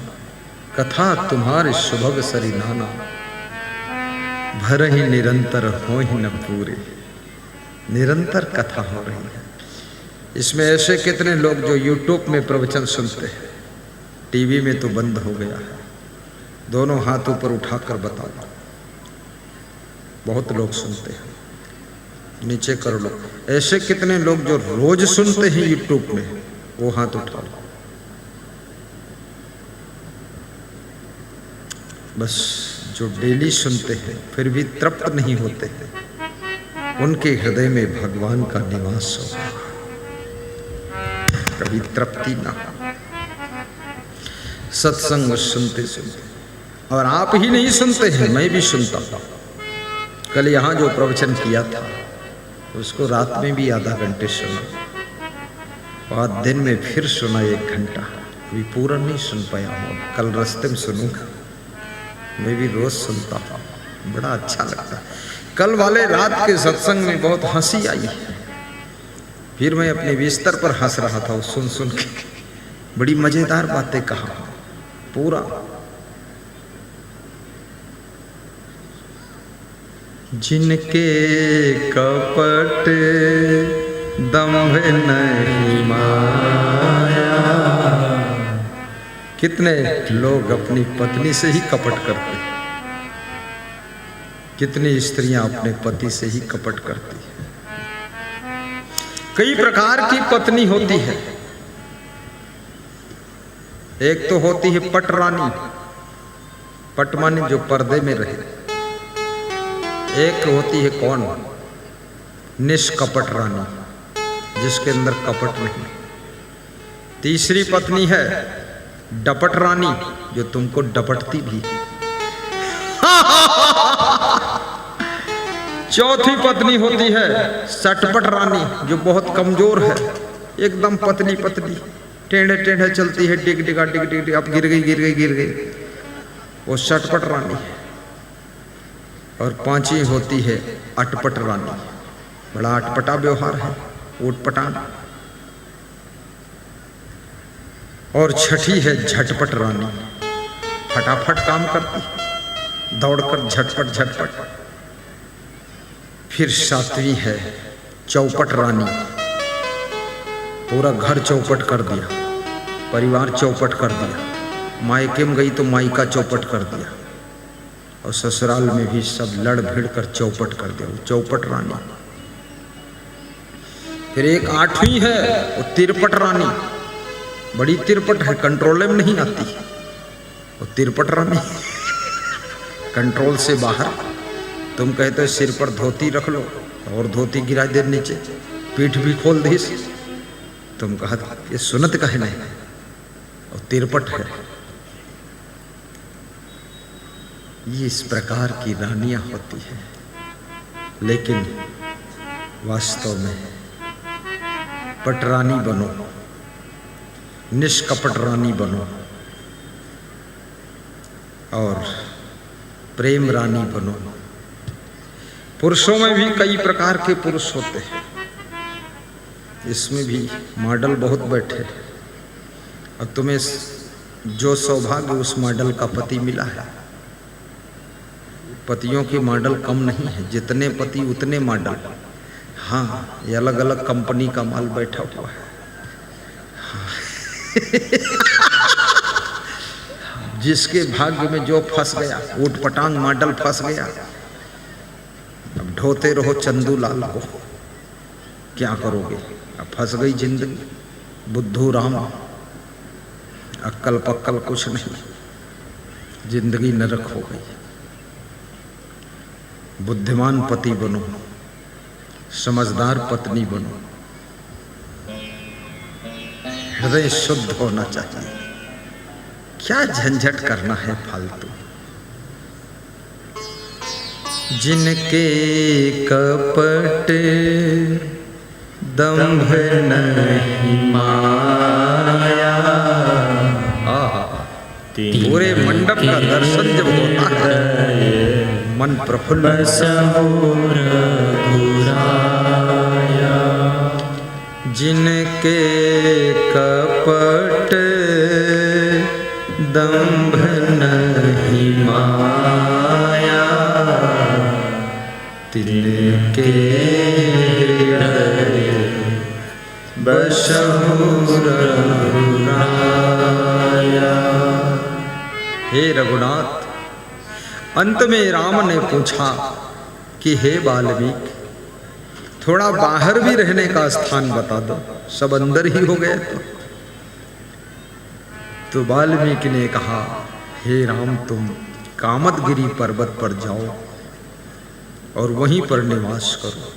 कथा तुम्हारे सुभग सरिनाना। भर ही निरंतर हो ही न पूरे, निरंतर कथा हो रही है। इसमें ऐसे कितने लोग जो यूट्यूब में प्रवचन सुनते हैं, टीवी में तो बंद हो गया है। दोनों हाथ ऊपर उठाकर बताओ, बहुत लोग सुनते हैं, नीचे कर लो। ऐसे कितने लोग जो रोज सुनते हैं यूट्यूब में, वो हाथ उठा लो। बस जो डेली सुनते हैं फिर भी तृप्त नहीं होते हैं, उनके हृदय में भगवान का निवास होगा, कभी तृप्ति ना हो। सत्संग सुनते सुनते, और आप ही नहीं सुनते हैं, मैं भी सुनता हूँ। कल यहाँ जो प्रवचन किया था उसको रात में भी आधा घंटे सुना, और दिन में फिर सुना 1 घंटा। अभी पूरा नहीं सुन पाया हूँ, कल रास्ते में सुनूंगा। मैं भी रोज सुनता हूँ, बड़ा अच्छा लगता है। कल वाले रात के सत्संग में बहुत हंसी आई, फिर मैं अपने बिस्तर पर हंस रहा था सुन सुन के। बड़ी मजेदार बातें कहा पूरा। जिनके कपट दंभ नहीं माया। कितने लोग अपनी पत्नी से ही कपट करते हैं, कितनी स्त्रियां अपने पति से ही कपट करती हैं। कई प्रकार की पत्नी होती है। एक तो होती है पटरानी, पटमानी जो पर्दे में रहे। एक होती है कौन? निष्कपट रानी, जिसके अंदर कपट नहीं। तीसरी पत्नी है डपट रानी, जो तुमको डपटती भी। चौथी पत्नी होती है सटपट रानी, जो बहुत कमजोर है, एकदम पतली पतली, टेढ़े टेढ़े चलती है, डिग डिगा डिग डिग डिग, अब गिर गई गिर गई गिर गई, वो सटपट रानी है। और पांचवी होती है अटपट रानी, बड़ा अटपटा व्यवहार है, उटपटान। और छठी है झटपट रानी, फटाफट काम करती, दौड़कर झटपट झटपट। फिर सातवीं है चौपट रानी, पूरा घर चौपट कर दिया, परिवार चौपट कर दिया, मायके में गई तो मायका चौपट कर दिया, और ससुराल में भी सब लड़ भिड़ कर चौपट कर दिया, वो चौपट रानी। फिर एक आठवीं है वो तिरपट रानी, बड़ी तिरपट है, कंट्रोल में नहीं आती, वो तिरपट रानी। कंट्रोल से बाहर। तुम कहते सिर पर धोती रख लो और धोती गिरा दे नीचे, पीठ भी खोल दी, तुम कहा ये सुनत कहे नहीं, और तिरपट है। ये इस प्रकार की रानियां होती है, लेकिन वास्तव में पटरानी बनो, निष्कपट रानी बनो, और प्रेम रानी बनो। पुरुषों में भी कई प्रकार के पुरुष होते हैं, इसमें भी मॉडल बहुत बैठे, और तुम्हें जो सौभाग्य उस मॉडल का पति मिला है। पतियों की मॉडल कम नहीं है, जितने पति उतने मॉडल। हाँ, ये अलग अलग कंपनी का माल बैठा हुआ है। हाँ। जिसके भाग्य में जो फंस गया, ऊट पटांग मॉडल फंस गया, अब ढोते रहो चंदू लाल को, क्या करोगे? अब फंस गई जिंदगी। बुद्धू राम, अक्कल पक्कल कुछ नहीं, जिंदगी नरक हो गई। बुद्धिमान पति बनो, समझदार पत्नी बनो, हृदय शुद्ध होना चाहिए। क्या झंझट करना है फालतू। जिनके कपट दंभ नहीं माया, पूरे मंडप का दर्शन जब होता है मन प्रफुल्ल। जिनके कपट दंभ नहीं माया, तिनके हृदय बसहु रघुराया। हे रघुनाथ, अंत में राम ने पूछा कि हे वाल्मीकि, थोड़ा बाहर भी रहने का स्थान बता दो, सब अंदर ही हो गए। तो वाल्मीकि ने कहा, हे राम, तुम कामदगिरी पर्वत पर जाओ और वहीं पर निवास करो,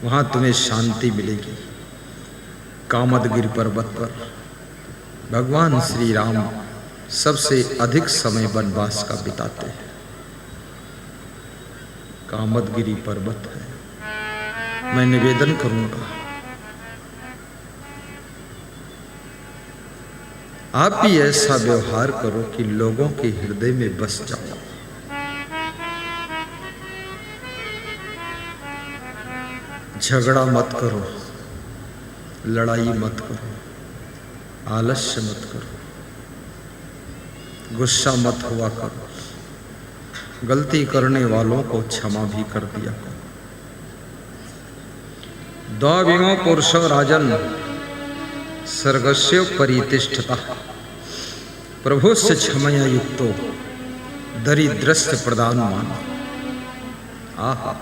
वहां तुम्हें शांति मिलेगी। कामदगिरी पर्वत पर भगवान श्री राम सबसे अधिक समय वनवास का बिताते हैं। कामदगिरी पर्वत है। मैं निवेदन करूंगा, आप भी ऐसा व्यवहार करो कि लोगों के हृदय में बस जाओ। झगड़ा मत करो, लड़ाई मत करो, आलस्य मत करो, गुस्सा मत हुआ करो, गलती करने वालों को क्षमा भी कर दिया करो। द्वाविमो पुरुषो राजन सर्गस्य परितिष्ठता प्रभुस्य क्षमया युक्तो दरिद्रस्य प्रदानमान। आहा,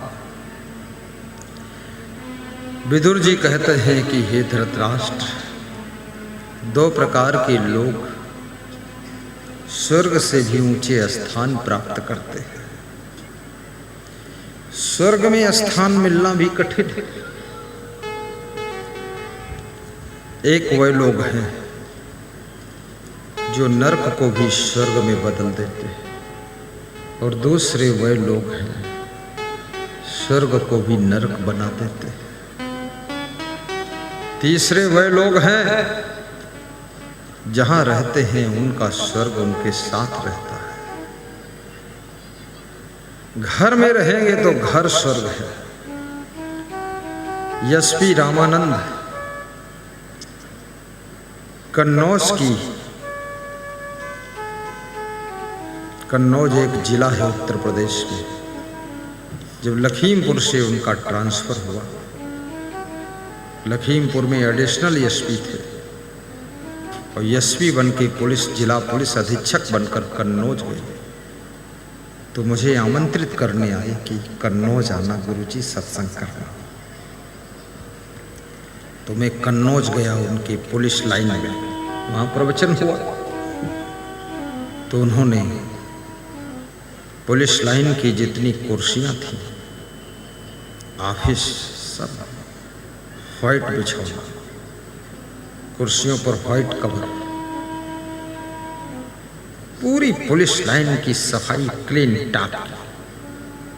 विदुर जी कहते हैं कि हे धृतराष्ट्र, दो प्रकार के लोग स्वर्ग से भी ऊंचे स्थान प्राप्त करते हैं। स्वर्ग में स्थान मिलना भी कठिन है। एक वे लोग हैं जो नरक को भी स्वर्ग में बदल देते हैं, और दूसरे वे लोग हैं स्वर्ग को भी नरक बना देते हैं। तीसरे वे लोग हैं जहां रहते हैं उनका स्वर्ग उनके साथ रहता है। घर में रहेंगे तो घर स्वर्ग है। एसपी रामानंद कन्नौज एक जिला है उत्तर प्रदेश में। जब लखीमपुर से उनका ट्रांसफर हुआ, लखीमपुर में एडिशनल एसपी थे और एसपी बन के जिला पुलिस अधीक्षक बनकर कन्नौज गए। तो मुझे आमंत्रित करने आए कि कन्नौज आना गुरुजी, सत्संग करना। तो मैं कन्नौज गया, उनकी पुलिस लाइन में, वहाँ प्रवचन हुआ। तो उन्होंने पुलिस लाइन की जितनी कुर्सियाँ थीं, ऑफिस, सब व्हाइट बिछौना, कुर्सियों पर व्हाइट कवर, पूरी पुलिस लाइन की सफाई क्लीन टॉप,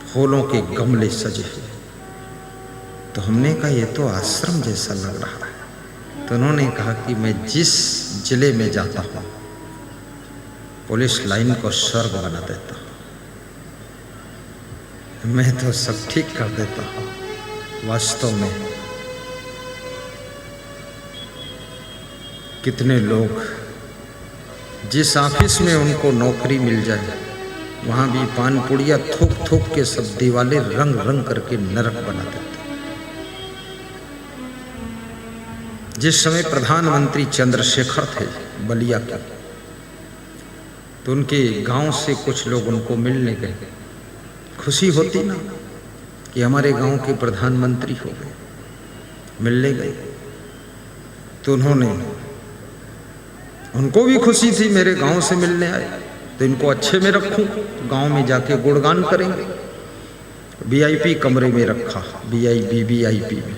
फूलों के गमले सजे। तो हमने कहा ये तो आश्रम जैसा लग रहा है। तो उन्होंने कहा कि मैं जिस जिले में जाता हूँ पुलिस लाइन को स्वर्ग बना देता हूँ। मैं तो सब ठीक कर देता हूँ। वास्तव में कितने लोग जिस ऑफिस में उनको नौकरी मिल जाए वहाँ भी पान पुड़िया थूक थूक के सब दीवाले रंग रंग करके नरक बना देते। जिस समय प्रधानमंत्री चंद्रशेखर थे बलिया के, तो उनके गांव से कुछ लोग उनको मिलने गए। खुशी होती ना कि हमारे गांव के प्रधानमंत्री हो गए, मिलने गए। तो उनको भी खुशी थी, मेरे गांव से मिलने आए तो इनको अच्छे में रखूं, गांव में जाके गुणगान करेंगे। वीआईपी कमरे में रखा, वीआईपी में।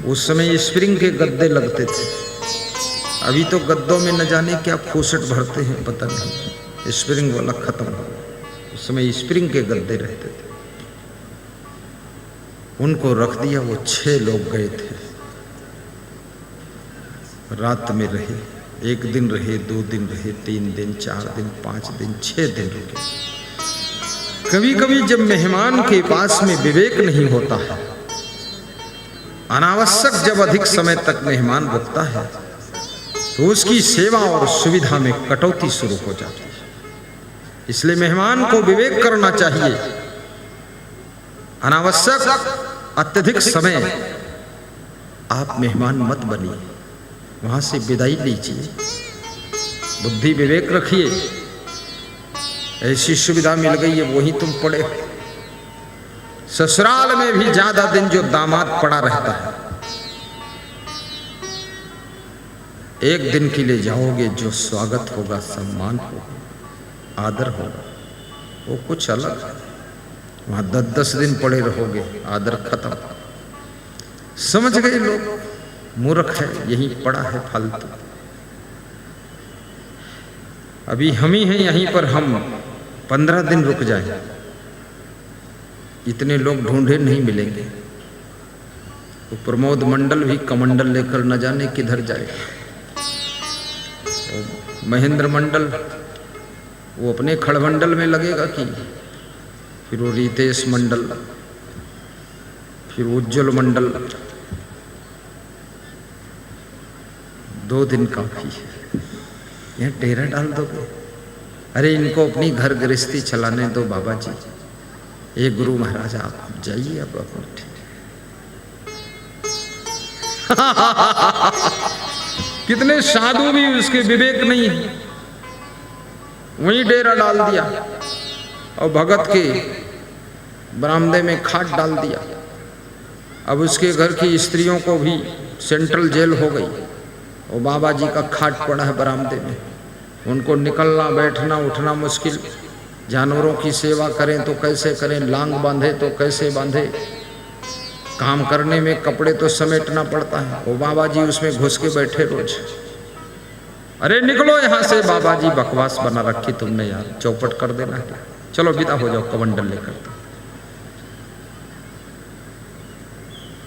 उस समय स्प्रिंग के गद्दे लगते थे, अभी तो गद्दों में न जाने क्या फूसट भरते हैं पता नहीं, स्प्रिंग वाला खत्म हो गया। उस समय स्प्रिंग के गद्दे रहते थे, उनको रख दिया। वो 6 लोग गए थे, रात में रहे, 1 दिन रहे, 2 दिन रहे, 3 दिन, 4 दिन, 5 दिन, 6 दिन रुके। कभी कभी जब मेहमान के पास में विवेक नहीं होता है, अनावश्यक जब अधिक समय तक मेहमान रुकता है, तो उसकी सेवा और सुविधा में कटौती शुरू हो जाती है। इसलिए मेहमान को विवेक करना चाहिए। अनावश्यक अत्यधिक समय आप मेहमान मत बनिए, वहां से विदाई लीजिए, बुद्धि विवेक रखिए। ऐसी सुविधा मिल गई है, वही तुम पड़े। ससुराल में भी ज्यादा दिन जो दामाद पड़ा रहता है, 1 दिन के लिए जाओगे, जो स्वागत होगा, सम्मान होगा, आदर होगा, वो कुछ अलग है। वहां 10-10 दिन पड़े रहोगे, आदर खत्म। समझ गए लोग, मूर्ख है, यही पड़ा है फालतू। अभी हम ही हैं यहीं पर, हम 15 दिन रुक जाए, इतने लोग ढूंढे नहीं मिलेंगे। तो प्रमोद मंडल भी कमंडल लेकर न जाने किधर जाए। महेंद्र मंडल वो अपने खड़मंडल में लगेगा कि, फिर वो रितेश मंडल, फिर उज्जवल मंडल। 2 दिन काफी है, यहाँ डेरा डाल दोगे। अरे इनको अपनी घर गृहस्थी चलाने दो बाबा जी। एक गुरु महाराज आप जाइए अब अपने। कितने साधु भी उसके विवेक नहीं है, वहीं डेरा डाल दिया और भगत के बरामदे में खाट डाल दिया। अब उसके घर की स्त्रियों को भी सेंट्रल जेल हो गई और बाबा जी का खाट पड़ा है बरामदे में। उनको निकलना बैठना उठना मुश्किल। जानवरों की सेवा करें तो कैसे करें, लांग बांधे तो कैसे बांधे, काम करने में कपड़े तो समेटना पड़ता है। वो बाबा जी उसमें घुस के बैठे रोज। अरे निकलो यहाँ से, बाबा जी बकवास बना रखी तुमने यार, चौपट कर देना क्या, चलो विदा हो जाओ कमंडल लेकर।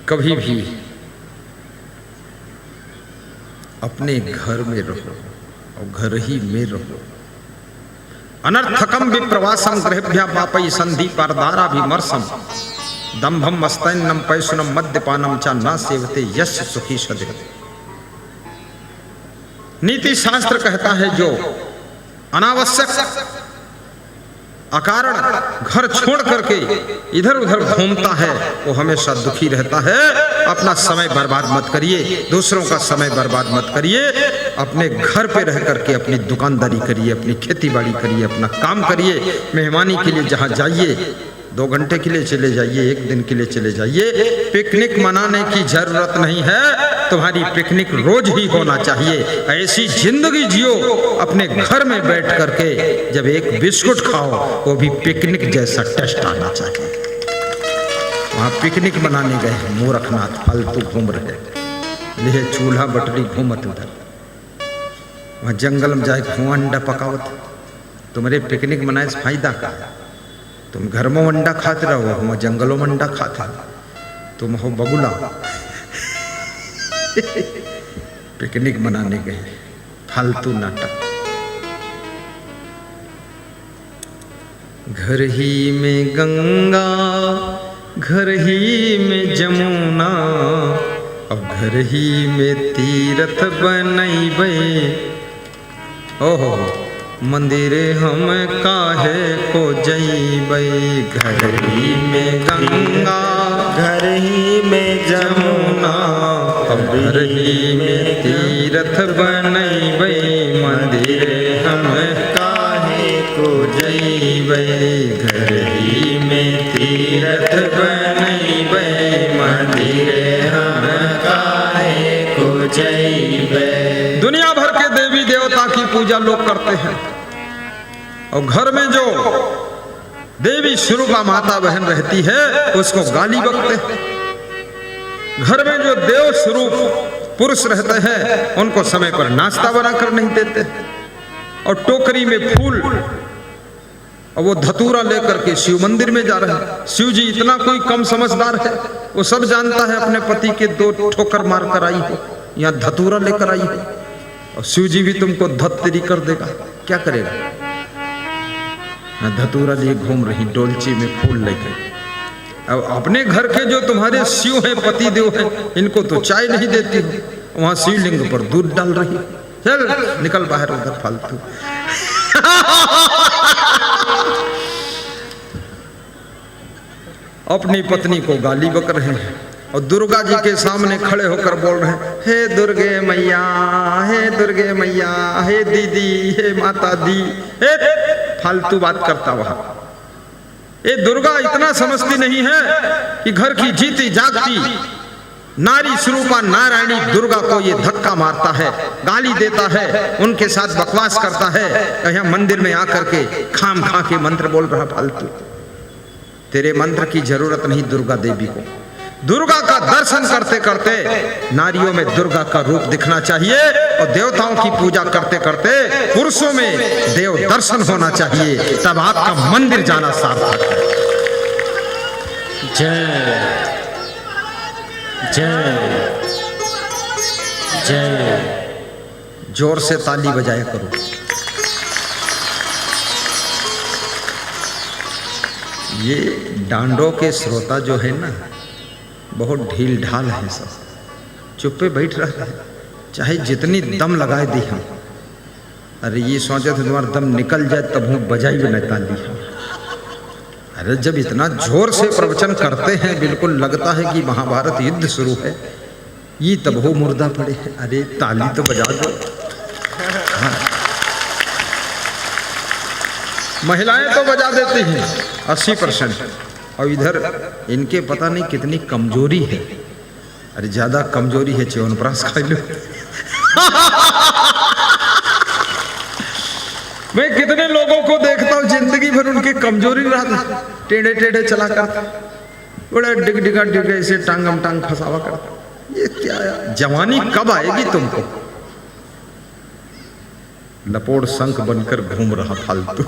कभी भी अपने घर में रहो और घर ही में रहो। अनर्थकम विप्रवासम गृहभ्या पापई संधि परदारा विमर्शम दंभम मस्तैन्नम पैशुनम मद्यपानम च न सेवते यश सुखी सदे। नीति शास्त्र कहता है जो अनावश्यक अकारण घर छोड़ करके इधर उधर घूमता है वो हमेशा दुखी रहता है। अपना समय बर्बाद मत करिए, दूसरों का समय बर्बाद मत करिए। अपने घर पे रह करके अपनी दुकानदारी करिए, अपनी खेती बाड़ी करिए, अपना काम करिए। मेहमानी के लिए जहाँ जाइए 2 घंटे के लिए चले जाइए, 1 दिन के लिए चले जाइए। पिकनिक मनाने की जरूरत नहीं है, तुम्हारी पिकनिक रोज ही होना चाहिए। ऐसी जिंदगी जियो अपने घर में बैठ करके, जब एक बिस्कुट खाओ वो भी पिकनिक जैसा टेस्ट आना चाहिए। वहाँ पिकनिक मनाने गए मूर्खनाथ फालतू घूम रहे, ले चूल्हा बटरी घूमत उधर। वहाँ जंगल में जाए खुआ अंडा पकावत। तुम्हारे पिकनिक मनाए से फायदा का? तुम घर में अंडा खाते रहो, हम जंगलों में अंडा खाते। तुम हो बगुला। पिकनिक मनाने गए, फालतू नाटक। घर ही में गंगा, घर ही में जमुना, अब घर ही में तीर्थ बनैबे। ओहो मंदिर हम काहे को जइबै। घर ही में गंगा, घर ही में जमुना, घर ही में तीर्थ बनैबै मंदिर हम काहे को जैबै, घर ही में तीर्थ बनैबै मंदिर हम काहे को जैबै। दुनिया भर के देवी देवता की पूजा लोग करते हैं और घर में जो देवी स्वरूपा माता बहन रहती है उसको गाली बकते हैं। घर में जो देव स्वरूप पुरुष रहते हैं उनको समय पर नाश्ता बनाकर नहीं देते और टोकरी में फूल और वो धतूरा लेकर के शिव मंदिर में जा रहे हैं। शिव जी इतना कोई कम समझदार है, वो सब जानता है अपने पति के 2 ठोकर मार कर आई हो, यहाँ धतूरा लेकर आई हो और शिव जी भी तुमको धत्तेरी कर देगा, क्या करेगा? धतूरा लिए घूम रही डोलची में फूल लेकर। अब अपने घर के जो तुम्हारे शिव हैं, पति देव हैं, इनको तो चाय नहीं देती हो, वहां शिवलिंग पर दूध डाल रही। चल निकल बाहर, उधर फालतू। अपनी पत्नी को गाली बक रहे हैं और दुर्गा जी के सामने खड़े होकर बोल रहे हैं, हे दुर्गे मैया, हे दुर्गे मैया, हे दीदी, हे माता दी, हे फालतू बात करता वहां। ये दुर्गा इतना समझती नहीं है कि घर की जीती जागती नारी स्वरूपा नारायणी दुर्गा को ये धक्का मारता है, गाली देता है, उनके साथ बकवास करता है। यहाँ मंदिर में आकर के खाम खा के मंत्र बोल रहा फालतू। तेरे मंत्र की जरूरत नहीं दुर्गा देवी को। दुर्गा का दर्शन करते करते नारियों में दुर्गा का रूप दिखना चाहिए और देवताओं की पूजा करते करते पुरुषों में देव दर्शन होना चाहिए, तब आपका मंदिर जाना सार्थक है। जय जय जय। जोर से ताली बजाया करो। ये डांडों के श्रोता जो है ना, बहुत ढील ढाल है, सब चुप्पे बैठ रहा है, चाहे जितनी दम लगाए दी हम। अरे ये सोचे थे तुम्हारा दम निकल जाए तब हूँ बजाई भी नहीं ताली हम। अरे जब इतना जोर से प्रवचन करते हैं बिल्कुल लगता है कि महाभारत युद्ध शुरू है, ये तब हो मुर्दा पड़े हैं। अरे ताली तो बजा दो। हाँ। महिलाएं तो बजा देती हैं 80%, और इधर इनके पता नहीं कितनी कमजोरी है। अरे ज्यादा कमजोरी है, च्यवनप्राश खा लो। मैं कितने लोगों को देखता हूँ जिंदगी भर उनकी कमजोरी रहा, टेढ़े टेढ़े चला करता, बड़ा डिग डिगा डिग ऐसे टांगम टांग फंसावा करता। ये क्या है? जवानी कब आएगी तुमको? लपोड़ शंख बनकर घूम रहा फालतू।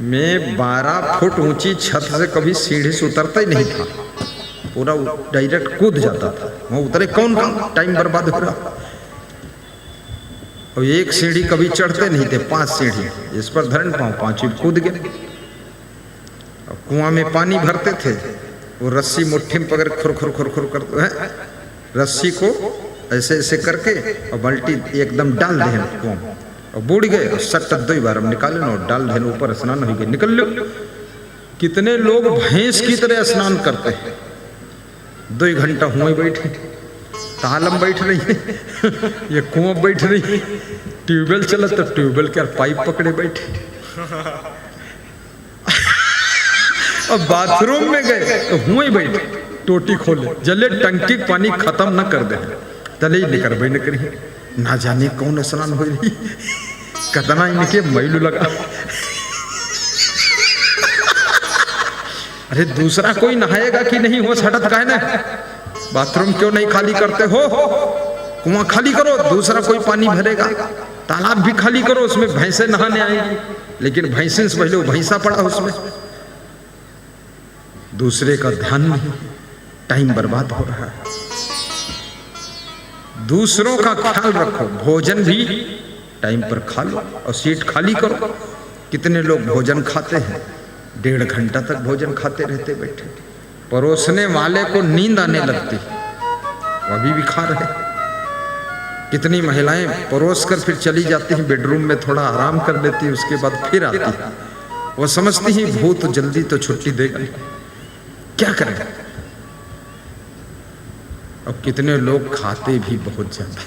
मैं 12 फुट ऊंची छत से कभी सीढ़ी से उतरता ही नहीं था, पूरा डायरेक्ट कूद जाता था। वहां उतरे कौन का टाइम बर्बाद हो रहा। और एक सीढ़ी कभी चढ़ते नहीं थे, 5 सीढ़ी, इस पर धरण पाऊं 5 कूद गए। और कुआं में पानी भरते थे, वो रस्सी मुट्ठी में पकड़ खुर खुर खुर खुर करते हैं, रस्सी को ऐसे ऐसे करके और बाल्टी एकदम डाल दे कुआं और बूढ़ गए और सट 2 बार हम निकाले ना और डाल देने ऊपर स्नान हो गए, निकल लो। कितने लोग भैंस की तरह स्नान करते हैं, 2 घंटा हुए बैठे, तालम बैठ रही है, ये कुआं बैठ रही है, ट्यूबवेल चला तो ट्यूबवेल के पाइप पकड़े बैठे। अब बाथरूम में गए तो हुए बैठे, टोटी खोले, जले टंकी पानी खत्म न कर दे, तले ही निकर भाई न करी, ना जाने कौन स्नान हो रही, कतना इनके मैलू लगा। अरे दूसरा कोई नहाएगा कि नहीं, हो सटत का है ना, बाथरूम क्यों नहीं खाली करते हो? कुआं खाली करो, दूसरा कोई पानी भरेगा। तालाब भी खाली करो, उसमें भैंसे नहाने आएंगी, लेकिन भैंसे से पहले वो भैंसा पड़ा उसमें। दूसरे का ध्यान नहीं, टाइम बर्बाद हो रहा है। दूसरों का ख्याल रखो, भोजन भी टाइम पर खा लो और सीट खाली करो। कितने लोग भोजन खाते हैं, 1.5 घंटा तक भोजन खाते रहते बैठे, परोसने वाले को नींद आने लगती, वो अभी भी खा रहे। कितनी महिलाएं परोस कर फिर चली जाती हैं बेडरूम में, थोड़ा आराम कर लेती, उसके बाद फिर आती है। वो समझती ही भूत जल्दी तो छुट्टी देगा, क्या करें? अब कितने लोग खाते भी बहुत ज्यादा,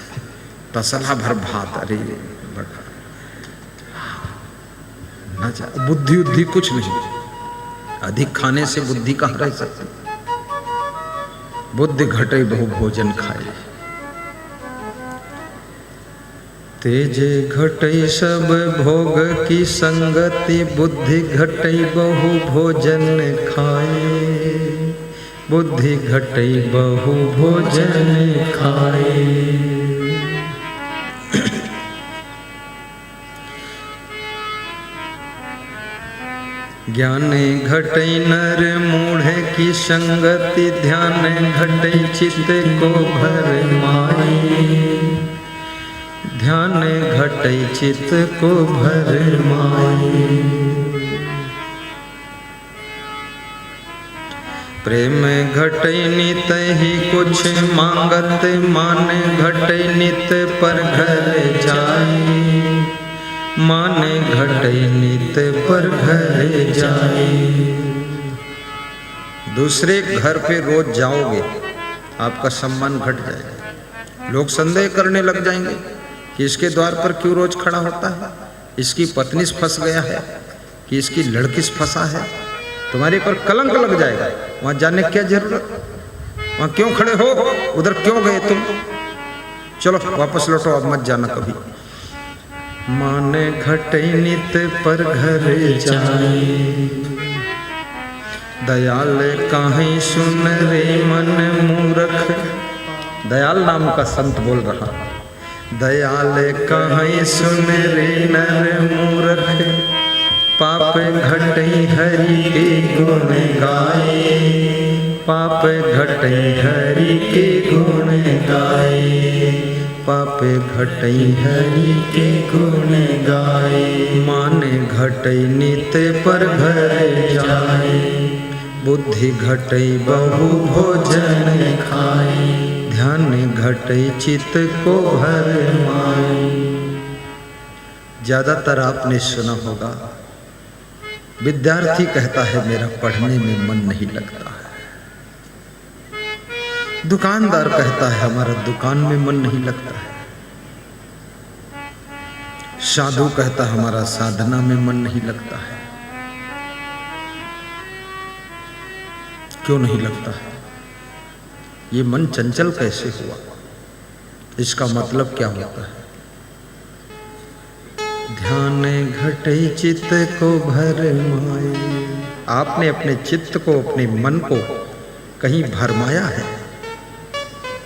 तसला भर भात, अरे ना जा, बुद्धि उद्धि कुछ नहीं। अधिक खाने से बुद्धि कहाँ रह सकती? बुद्धि घटे बहु भोजन खाए। तेजे घटई सब भोग की संगति, बुद्धि घटई बहु भोजन खाए। बुद्धि घटई बहु भोजन खाए। ज्ञान घटई नर मूढ़ की संगति, ध्यान घटई चित्त को भर माए। ध्यान घटई चित्त को भर माए। प्रेम घटई नित ही कुछ मांगत, मान घटई नित पर घर जाए। मान घटई नित पर घर जाए। दूसरे घर पे रोज जाओगे, आपका सम्मान घट जाएगा। लोग संदेह करने लग जाएंगे कि इसके द्वार पर क्यों रोज खड़ा होता है, इसकी पत्नी से फंस गया है कि इसकी लड़की से फंसा है। तुम्हारे पर कलंक लग जाएगा। वहां जाने क्या जरूरत, वहां क्यों खड़े हो, उधर क्यों गए तुम? चलो वापस लौटो, अब मत जाना कभी। मान घटई नित पर घर जाए। दयाल काहीं सुन रे मन मूर्ख। दयाल नाम का संत बोल रहा। दयाल काहीं सुन रे नर मूर्ख, पाप घटई हरि के गुण गाए। पाप घटई हरि के गुण गाए। पाप घटई हरि के गुण गाए। मान घटई नित पर घर जाए। बुद्धि घटई बहु भोजन खाए। ध्यान घटई चित्त को भर माए। ज्यादातर आपने सुना होगा, विद्यार्थी कहता है मेरा पढ़ने में मन नहीं लगता है। दुकानदार कहता है हमारा दुकान में मन नहीं लगता है। साधु कहता है हमारा साधना में मन नहीं लगता है। क्यों नहीं लगता है? ये मन चंचल कैसे हुआ? इसका मतलब क्या होता है? ध्यान घटई चित्त को भर माए। आपने अपने चित्त को, अपने मन को कहीं भरमाया है,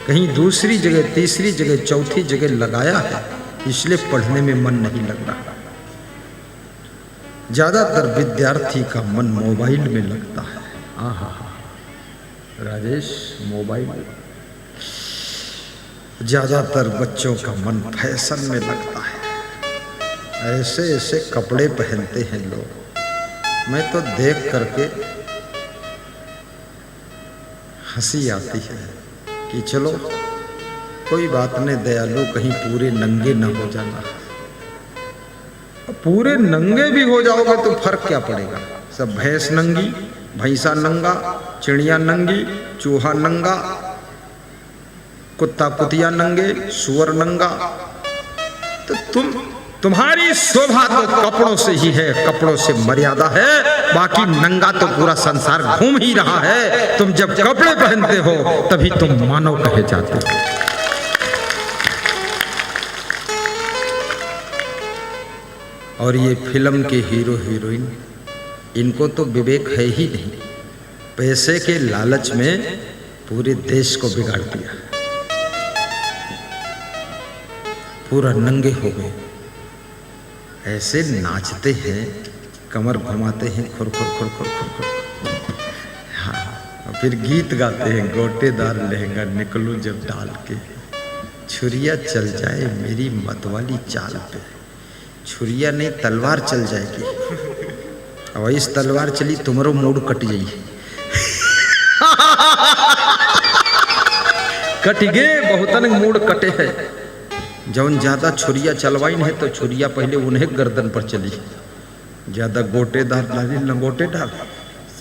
कहीं दूसरी जगह, तीसरी जगह, चौथी जगह लगाया है, इसलिए पढ़ने में मन नहीं लग रहा। ज्यादातर विद्यार्थी का मन मोबाइल में लगता है। आहा राजेश, मोबाइल। ज्यादातर बच्चों का मन फैशन में लगता है। ऐसे ऐसे कपड़े पहनते हैं लोग, मैं तो देख करके हंसी आती है कि चलो कोई बात नहीं, दयालु, कहीं पूरे नंगे न हो जाना। पूरे नंगे भी हो जाओगे तो फर्क क्या पड़ेगा? सब भैंस नंगी, भैंसा नंगा, चिड़िया नंगी, चूहा नंगा, कुत्ता कुतिया नंगे, सुअर नंगा। तो तुम्हारी शोभा तो कपड़ों से ही है, कपड़ों से मर्यादा है, बाकी नंगा तो पूरा संसार घूम ही रहा है। तुम जब कपड़े पहनते हो तभी तुम मानव कहे जाते हो। और ये फिल्म के हीरो हीरोइन, इनको तो विवेक है ही नहीं। पैसे के लालच में पूरे देश को बिगाड़ दिया, पूरा नंगे हो गए। ऐसे नाचते हैं, कमर घुमाते हैं, खुर खुर खुर खुर खुर खुर। हाँ, फिर गीत गाते हैं, गोटेदार लहंगा निकलूं जब डाल के, छुरिया चल जाए मेरी मतवाली चाल पे। छुरिया नहीं, तलवार चल जाएगी। अब इस तलवार चली तुम्हारो मूड कट जाई। कट गए, बहुतन मूड कटे है। जौन ज्यादा छुरिया चलवाई है तो छुरिया पहले उन्हें गर्दन पर चली। ज्यादा गोटेदार डाली, लंगोटे डाल,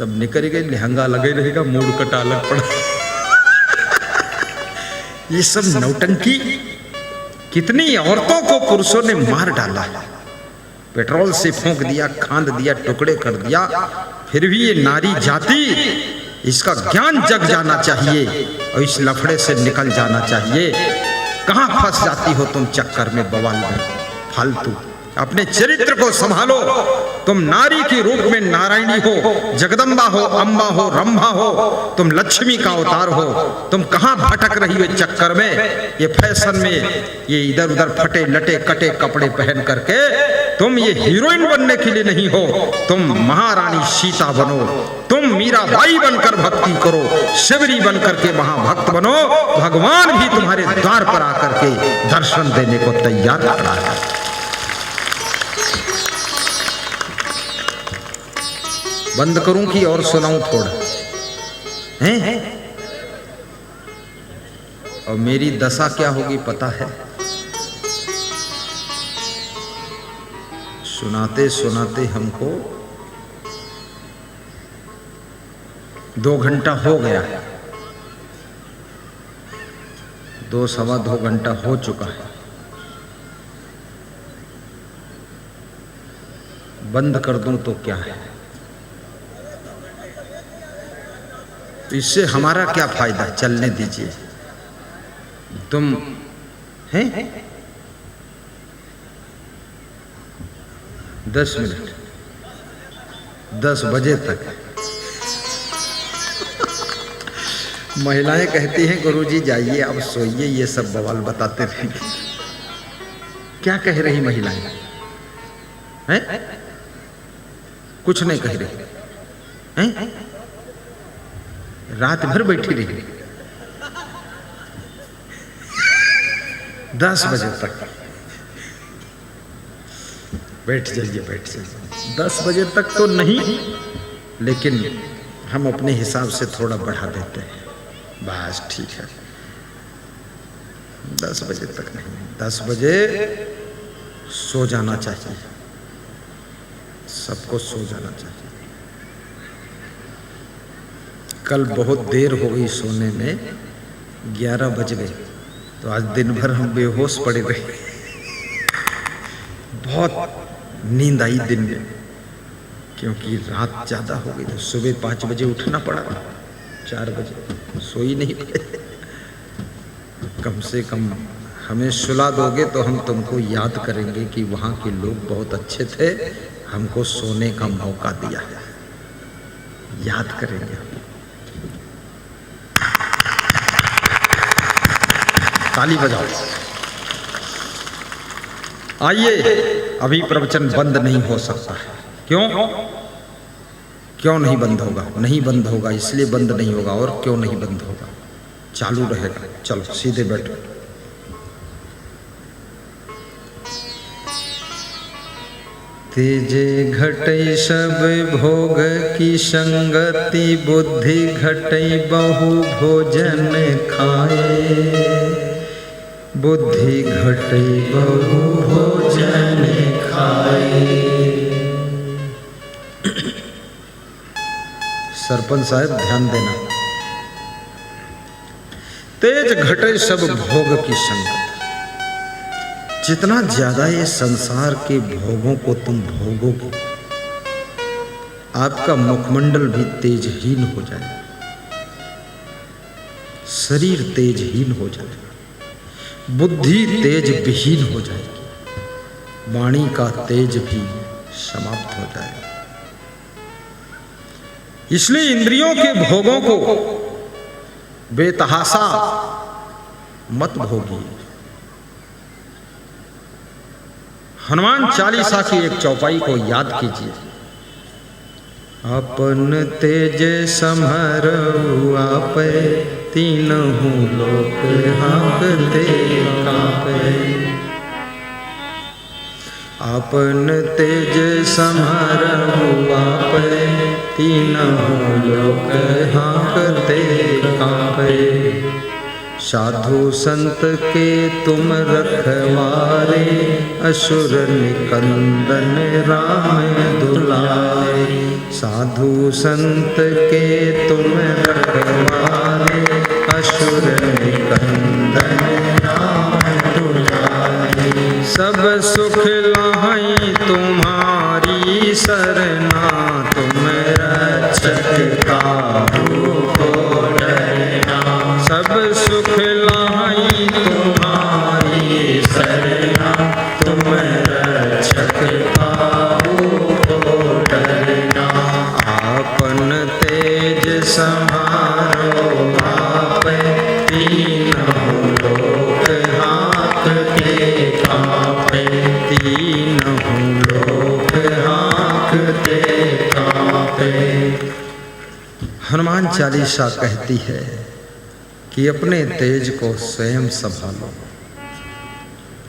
सब निकल गए, लहंगा लगे रहेगा, मूड कटा अलग पड़ा। ये सब नौटंकी। कितनी औरतों को पुरुषों ने मार डाला, पेट्रोल से फूंक दिया, खांद दिया, टुकड़े कर दिया। फिर भी ये नारी जाति, इसका ज्ञान जग जाना चाहिए और इस लफड़े से निकल जाना चाहिए। कहां फंस जाती हो तुम चक्कर में, बवाल में, फालतू। अपने चरित्र को संभालो। तुम नारी के रूप में नारायणी हो, जगदम्बा हो, अम्बा हो, रंभा हो, तुम लक्ष्मी का अवतार हो। तुम कहां भटक रही हो चक्कर में, ये फैशन में, ये इधर उधर फटे लटे कटे कपड़े पहन करके। तुम ये हीरोइन बनने के लिए नहीं हो, तुम महारानी सीता बनो, तुम मीराबाई बनकर भक्ति करो, शिवरी बनकर के महाभक्त बनो। भगवान भी तुम्हारे द्वार पर आकर के दर्शन देने को तैयार खड़ा है। बंद करूं कि और सुनाऊं थोड़ा हैं? और मेरी दशा क्या होगी पता है? सुनाते सुनाते हमको 2 घंटा हो गया, 2 सवा 2 घंटा हो चुका है। बंद कर दूं तो क्या है? इससे हमारा क्या फायदा? चलने दीजिए। तुम हैं 10 मिनट, 10 बजे तक। महिलाएं कहती हैं गुरुजी जाइए अब सोइए, ये सब बवाल बताते रहेंगे। क्या कह रही महिलाएं हैं? कुछ नहीं कह रही हैं? रात भर बैठी रही 10 बजे तक। बैठ जाइए, बैठ जाइए। 10 बजे तक तो नहीं, लेकिन हम अपने हिसाब से थोड़ा बढ़ा देते हैं। बस ठीक है, 10 बजे तक नहीं, 10 बजे सो जाना चाहिए, सबको सो जाना चाहिए। कल बहुत देर हो गई सोने में, 11 बज गए, तो आज दिन भर हम बेहोश पड़े रहे। बहुत नींद आई दिन में, क्योंकि रात ज़्यादा हो गई, तो सुबह 5 बजे उठना पड़ा, 4 बजे सो ही नहीं पाए। कम से कम हमें सुला दोगे तो हम तुमको याद करेंगे कि वहाँ के लोग बहुत अच्छे थे, हमको सोने का मौका दिया, याद करेंगे। ताली बजाओ। आइए, अभी प्रवचन बंद नहीं हो सकता है। क्यों? क्यों नहीं बंद होगा? नहीं बंद होगा, इसलिए बंद नहीं होगा। और क्यों नहीं बंद होगा? चालू रहेगा। चलो सीधे बैठो। तेजे घटई सब भोग की संगति, बुद्धि घटई बहु भोजन खाए। बुद्धि घटई बहु भोजन खाए। सरपंच साहब ध्यान देना। तेज घटे सब भोग की संगत। जितना ज्यादा ये संसार के भोगों को तुम भोगोगे, आपका मुखमंडल भी तेजहीन हो जाएगा, शरीर तेजहीन हो जाएगा, बुद्धि तेज विहीन हो जाएगी, वाणी का तेज भी समाप्त हो जाएगा। इसलिए इंद्रियों के भोगों को बेतहासा मत भोगिए। हनुमान चालीसा की एक चौपाई को याद कीजिए। अपन तेज समहरऊ आपे, तीनहु लोक हाँकते कांपे। अपन तेज समहरऊ आपे, तीनहु लोक हाँकते कांपे। साधु संत के तुम रखवारे, असुर निकंदन राम दुलारे। साधु संत के तुम रखवारे, असुर निकंदन नाम दुलारे। सब सुख लाहि तुम्हारी सरना, तुम रक्षक काहू को डरना। सब सुख लाहि तुम्हारी सरना, तुम रक्षक काहू को डरना। आपन तेज समारो आप, तीनों लोक हाँकते कांपे। तीनों लोक हाँकते कांपे। हनुमान चालीसा कहती है कि अपने तेज को स्वयं संभालो।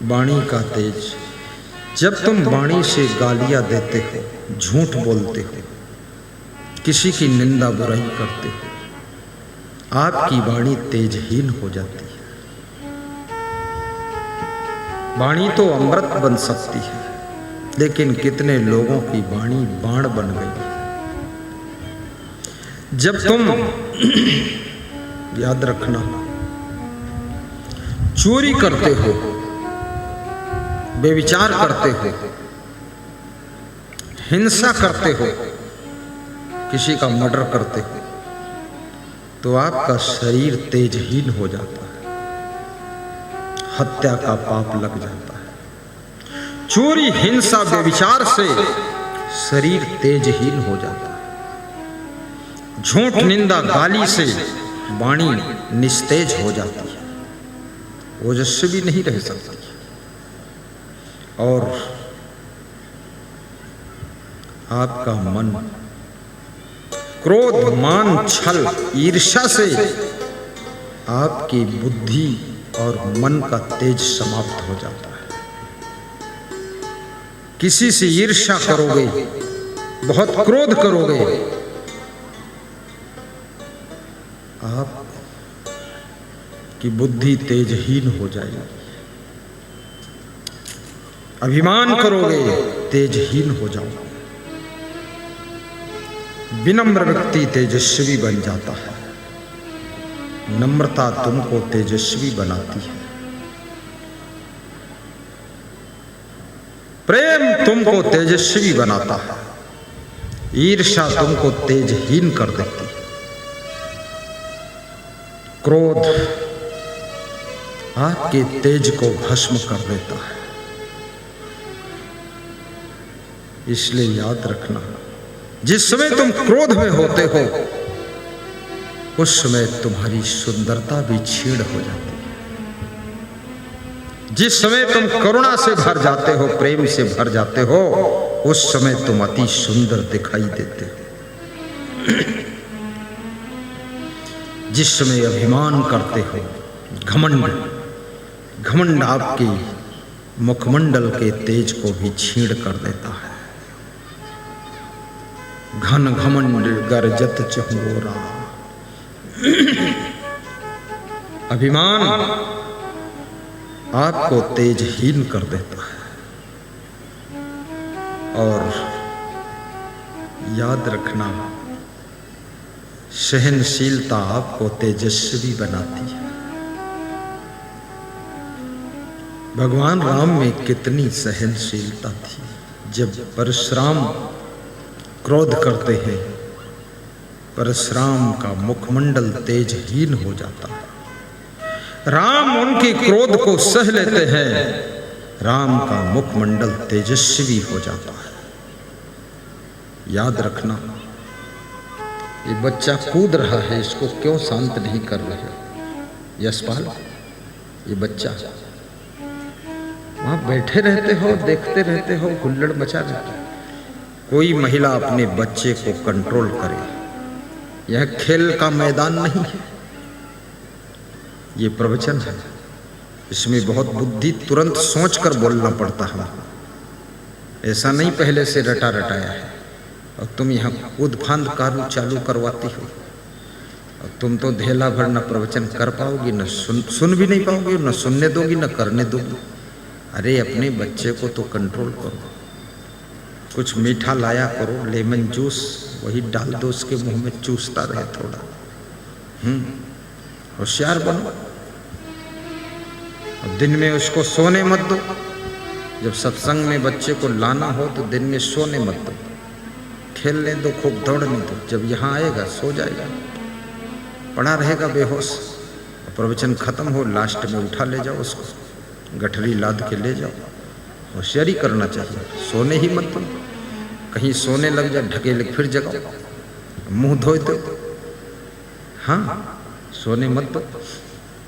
वाणी का तेज, जब तुम वाणी से गालियां देते हो, झूठ बोलते हो, किसी की निंदा बुराई करते हो, आपकी वाणी तेजहीन हो जाती है। वाणी तो अमृत बन सकती है, लेकिन कितने लोगों की वाणी बाण बन गई है। जब तुम याद रखना, चोरी करते हो, बेविचार करते हो, हिंसा करते हो, किसी का मर्डर करते हो, तो आपका शरीर तेजहीन हो जाता है, हत्या का पाप लग जाता है। चोरी, हिंसा, बेविचार से शरीर तेजहीन हो जाता है। झूठ, निंदा, गाली से वाणी निस्तेज हो जाती है, ओजस्वी नहीं रह सकती। और आपका मन क्रोध, मान, छल, ईर्ष्या से आपकी बुद्धि और मन का तेज समाप्त हो जाता है। किसी से ईर्ष्या करोगे, बहुत क्रोध करोगे, आप की बुद्धि तेजहीन हो जाएगी। अभिमान करोगे, तेजहीन हो जाओगे। विनम्र व्यक्ति तेजस्वी बन जाता है। नम्रता तुमको तेजस्वी बनाती है। प्रेम तुमको तेजस्वी बनाता है। ईर्ष्या तुमको तेजहीन कर देती है। क्रोध आपके तेज को भस्म कर देता है। इसलिए याद रखना, जिस समय तुम क्रोध में होते हो, उस समय तुम्हारी सुंदरता भी क्षीण हो जाती है। जिस समय तुम करुणा से भर जाते हो, प्रेम से भर जाते हो, उस समय तुम अति सुंदर दिखाई देते हो। जिस समय अभिमान करते हो, घमंड आपके मुखमंडल के तेज को भी छीण कर देता है। घन घमंड गरजत चहुरा। अभिमान आपको तेजहीन कर देता है। और याद रखना, सहनशीलता आपको तेजस्वी बनाती है। भगवान राम में कितनी सहनशीलता थी। जब परशुराम क्रोध करते हैं, परशुराम का मुखमंडल तेजहीन हो जाता है। राम उनके क्रोध को सह लेते हैं, राम का मुखमंडल तेजस्वी हो जाता है। याद रखना, ये बच्चा कूद रहा है, इसको क्यों शांत नहीं कर रहे? यशपाल, ये बच्चा, वहां बैठे रहते हो, देखते रहते हो, हुल्लड़ मचा रहता है। कोई महिला अपने बच्चे को कंट्रोल करे। यह खेल का मैदान नहीं है, ये प्रवचन है। इसमें बहुत बुद्धि, तुरंत सोचकर बोलना पड़ता है। ऐसा नहीं पहले से रटा रटाया है। और तुम यहाँ कूद फांद कारू चालू करवाती हो। और तुम तो धेला भर न प्रवचन कर पाओगी, न सुन भी नहीं पाओगी, न सुनने दोगी, न करने दोगी। अरे अपने बच्चे को तो कंट्रोल करो। कुछ मीठा लाया करो, लेमन जूस, वही डाल दो उसके मुंह में, चूसता रहे थोड़ा। होशियार बनो। और दिन में उसको सोने मत दो। जब सत्संग में बच्चे को लाना हो तो दिन में सोने मत दो, खेलने दो, खूब दौड़ने दो। जब यहाँ आएगा सो जाएगा, पड़ा रहेगा बेहोश। प्रवचन खत्म हो, लास्ट में उठा ले जाओ उसको, गठरी लाद के ले जाओ। होशियारी करना चाहिए, सोने ही मत दो। कहीं सोने लग जाए, ढकेले फिर जगाओ, मुंह धोए दो। हाँ, सोने मत दो,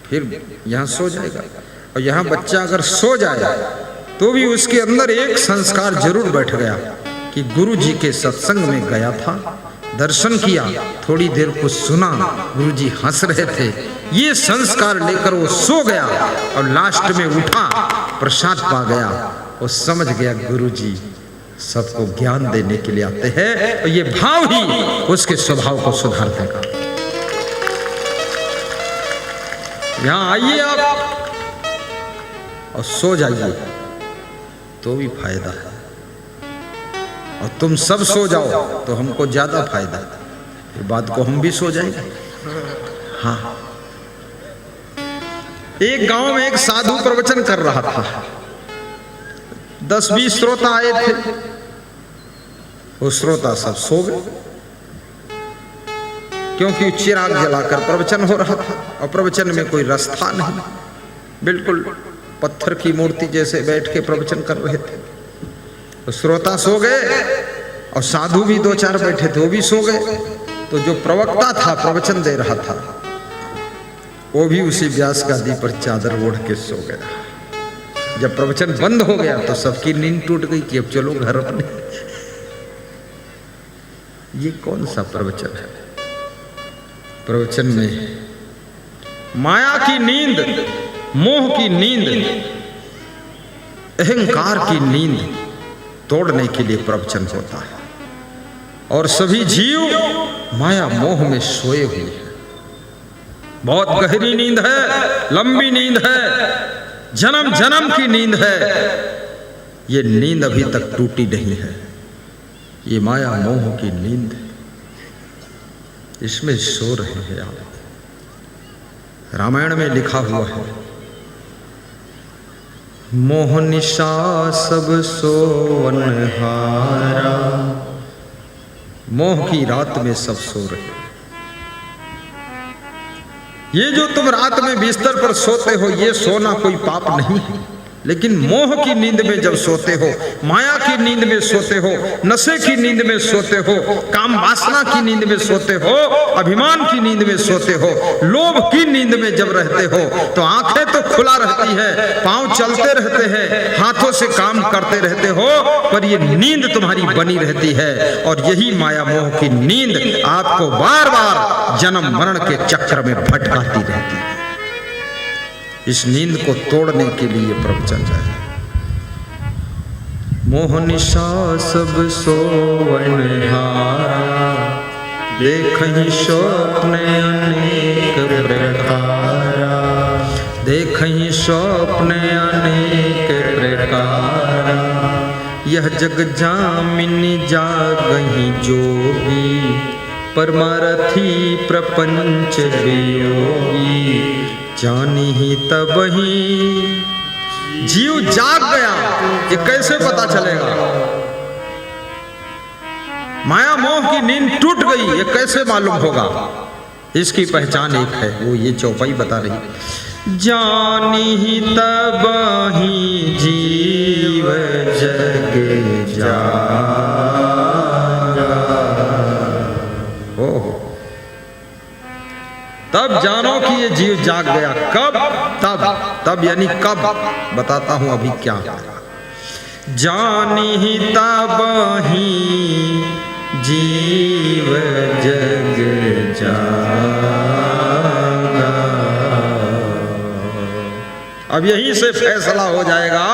फिर यहाँ सो जाएगा। और यहाँ बच्चा अगर सो जाए तो भी उसके अंदर एक संस्कार जरूर बैठ गया कि गुरु जी के सत्संग में गया था, दर्शन किया, थोड़ी देर कुछ सुना, गुरु जी हंस रहे थे। ये संस्कार लेकर वो सो गया और लास्ट में उठा, प्रसाद पा गया और समझ गया गुरु जी सबको ज्ञान देने के लिए आते हैं। और ये भाव ही उसके स्वभाव को सुधार देगा। यहां आइए आप और सो जाइए तो भी फायदा है, और तुम सब सो जाओ तो हमको ज्यादा फायदा है। फिर बाद को हम भी सो जाएंगे। हाँ, एक गांव में एक साधु प्रवचन कर रहा था। 10-20 श्रोता आए थे। वो श्रोता सब सो गए क्योंकि चिराग जलाकर प्रवचन हो रहा था और प्रवचन में कोई रस था नहीं। बिल्कुल पत्थर की मूर्ति जैसे बैठ के प्रवचन कर रहे थे। तो श्रोता सो गए और साधु भी 2-4 बैठे थे, वो भी सो गए। तो जो प्रवक्ता था, प्रवचन दे रहा था, वो भी उसी व्यास गादी पर चादर ओढ़ के सो गया। जब प्रवचन बंद हो गया तो सबकी नींद टूट गई कि अब चलो घर अपने। ये कौन सा प्रवचन है? प्रवचन में माया की नींद, मोह की नींद, अहंकार की नींद तोड़ने के लिए प्रवचन होता है। और सभी जीव माया मोह में सोए हुए हैं। बहुत गहरी नींद है, लंबी नींद है, जन्म जन्म की नींद है। ये नींद अभी तक टूटी नहीं है। ये माया मोह की नींद है, इसमें सो रहे हैं आप। रामायण में लिखा हुआ है, मोह निशा सब सोवनहारा। मोह की रात में सब सो रहे। ये जो तुम रात में बिस्तर पर सोते हो, ये सोना कोई पाप नहीं है। लेकिन मोह की नींद में जब सोते हो, माया की नींद में सोते हो, नशे की नींद में सोते हो, काम वासना की नींद में सोते हो, अभिमान की नींद में सोते हो, लोभ की नींद में जब रहते हो, तो आंखें तो खुला रहती है, पांव चलते रहते हैं, हाथों से काम करते रहते हो, पर ये नींद तुम्हारी बनी रहती है। और यही माया मोह की नींद आपको बार बार जन्म मरण के चक्र में भटकाती रहती है। इस नींद को तोड़ने के लिए प्रवचन है। मोह निशा सब सोवनहारा, देखहि स्वप्न अनेक प्रकारा। देखहि स्वप्न अनेक प्रकारा, यह जग जामिनी जागहि जोगी। परमारथी प्रपंच वियोगी, जानी ही तबही। जीव जाग गया, ये कैसे पता चलेगा? माया मोह की नींद टूट गई, ये कैसे मालूम होगा? इसकी पहचान एक है, वो ये चौपाई बता रही। जानी ही तबही जीव जग जागा। तब जानो कि ये जीव जाग गया। कब? तब यानी कब? बताता हूं अभी क्या है। जानी ही तबही जीव जग जागा। अब यहीं से फैसला हो जाएगा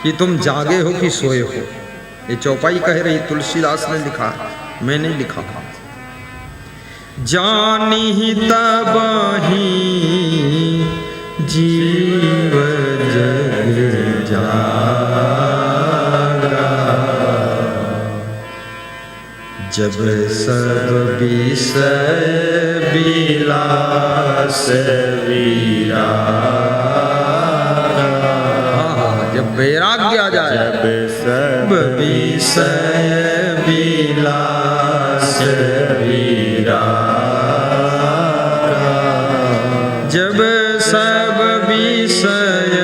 कि तुम जागे हो कि सोए हो। ये चौपाई कह रही, तुलसीदास ने लिखा, मैं नहीं लिखा। जानी ही तबही जीव जग जागा। जब सब विषय विलास विरागा, जब वैराग्य आ जाए, जब सब विषय विलास विरागा, जब सब विषय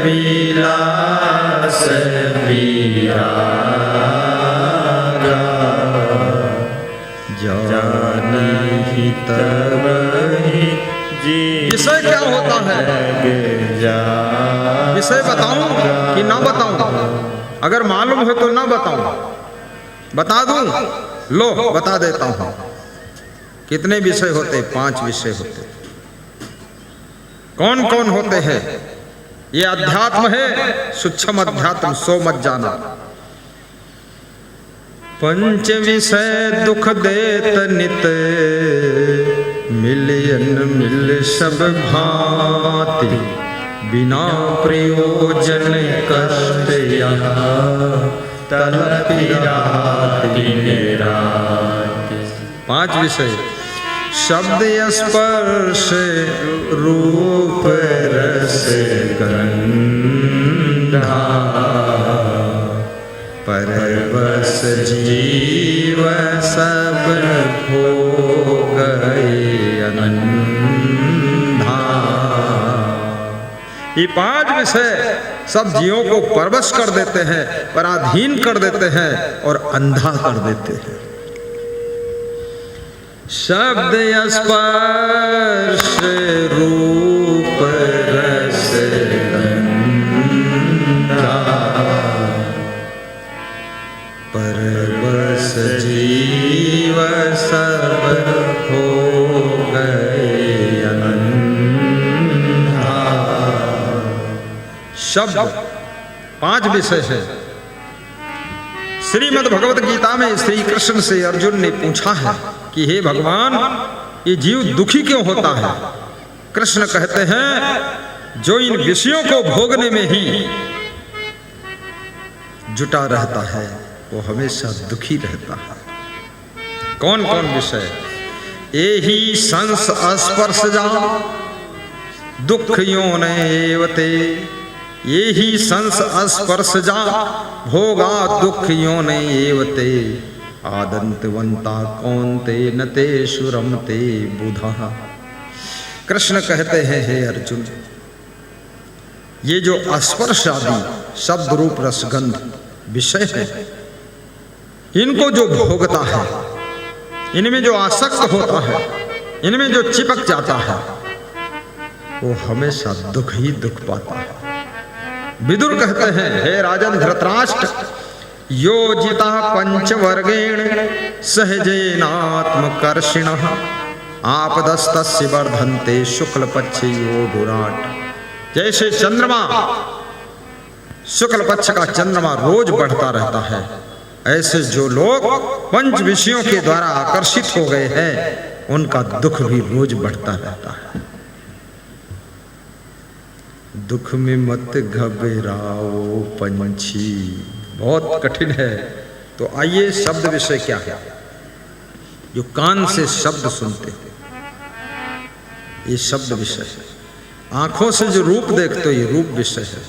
विलास विरागा, जानी तब विषय क्या होता है? विषय बताऊं कि ना बताऊं? अगर मालूम है तो ना बताऊं, बता दूं? लो बता देता हूं। कितने विषय होते? 5 विषय होते। कौन कौन होते हैं? ये अध्यात्म है, सूक्ष्म अध्यात्म, सो मत जाना। पंच विषय दुख देत नित, मिलियन मिल सब भांति, बिना प्रयोजन कष्ट यहाँ, तलपि राति निराति। 5 विषय: शब्द स्पर्श रूप रस गंधा, परवश जीव सब हो गए अंधा। ये 5 विषय सब जीवों को परवश कर देते हैं, पराधीन कर देते हैं और अंधा कर देते हैं। शब्द स्पर्श रूप रस गंधा, परवश जीव सब हो गए अंधा। शब्द 5 विषय है। श्रीमद् भगवत गीता में श्री कृष्ण से अर्जुन ने पूछा है कि हे भगवान, ये जीव दुखी क्यों होता है? कृष्ण कहते हैं, जो इन विषयों को भोगने में ही जुटा रहता है वो हमेशा दुखी रहता है। कौन कौन विषय? एहि संस स्पर्श जा दुख योनैवते, एहि संस स्पर्श जा भोगा दुख योनैवते, आदंतवंता कौन्ते न तेषु रमते बुधः। कृष्ण कहते हैं, हे अर्जुन, ये जो स्पर्श आदि शब्द रूप रसगंध विषय है, इनको जो भोगता है, इनमें जो आसक्त होता है, इनमें जो चिपक जाता है, वो हमेशा दुख ही दुख पाता है। विदुर कहते हैं, हे राजन धृतराष्ट्र, योजिता पंचवर्गेण सहजेनात्मकर्षिणः, आपदस्तस्य वर्धन्ते शुक्ल पक्षे योधुराट। जैसे चंद्रमा, शुक्ल पक्ष का चंद्रमा रोज बढ़ता रहता है, ऐसे जो लोग पंच विषयों के द्वारा आकर्षित हो गए हैं, उनका दुख भी रोज बढ़ता रहता है। दुख में मत घबराओ पंछी, बहुत कठिन है। तो आइए, शब्द विषय क्या है? जो कान से शब्द सुनते हैं, ये शब्द विषय है। आंखों से जो रूप देखते हो, ये रूप विषय है।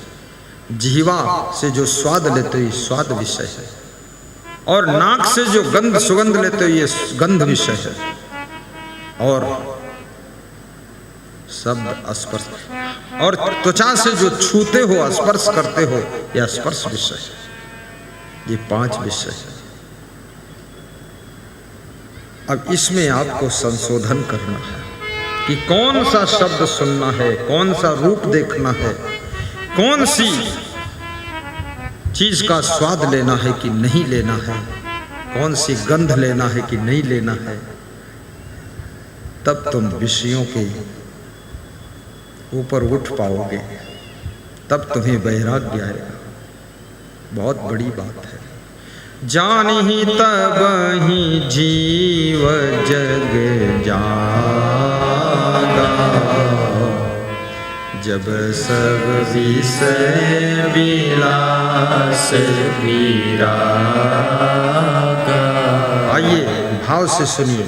जिह्वा से जो स्वाद लेते हो, ये स्वाद विषय है। और नाक से जो गंध सुगंध लेते हो, ये गंध विषय है। और शब्द स्पर्श, और त्वचा से जो छूते हो, स्पर्श करते हो, यह स्पर्श विषय है। ये 5 विषय है। अब इसमें आपको संशोधन करना है कि कौन सा शब्द सुनना है, कौन सा रूप देखना है, कौन सी चीज का स्वाद लेना है कि नहीं लेना है, कौन सी गंध लेना है कि नहीं लेना है। तब तुम विषयों के ऊपर उठ पाओगे, तब तुम्हें वैराग्य आएगा। बहुत बड़ी बात है। जानिहि तब ही जीव जग जागा, जब सब विषय विलास विरागा। आइए भाव से सुनिए।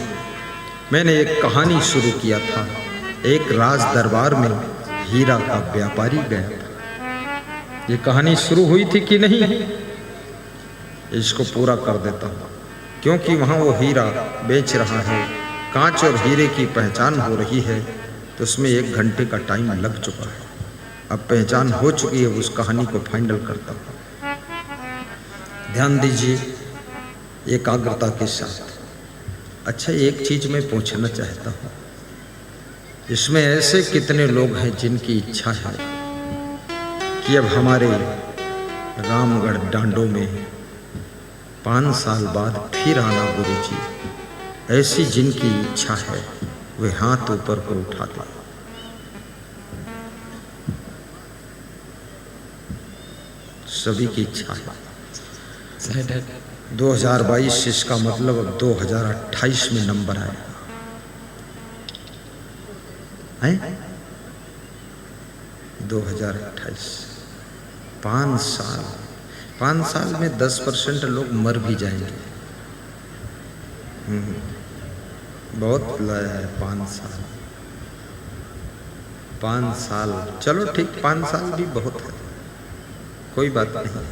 मैंने एक कहानी शुरू किया था। एक राज दरबार में हीरा का व्यापारी गया था। ये कहानी शुरू हुई थी कि नहीं, इसको पूरा कर देता हूँ, क्योंकि वहाँ वो हीरा बेच रहा है, कांच और हीरे की पहचान हो रही है, तो उसमें 1 घंटे का टाइम लग चुका है। अब पहचान हो चुकी है, उस कहानी को फाइनल करता हूँ। ध्यान दीजिए एकाग्रता के साथ। अच्छा, एक चीज मैं पूछना चाहता हूँ, इसमें ऐसे कितने लोग हैं जिनकी इच्छा है कि अब हमारे रामगढ़ डांडों में 5 साल बाद फिर आना गुरुजी? ऐसी जिनकी इच्छा है वे हाथ ऊपर को उठा दें। सभी की इच्छा है। 2022 इसका मतलब अब 2028 में नंबर आएगा। हैं? 2028 5 साल में 10% लोग मर भी जाएंगे। बहुत लाया है 5 साल। चलो ठीक, 5 साल भी बहुत है, कोई बात नहीं।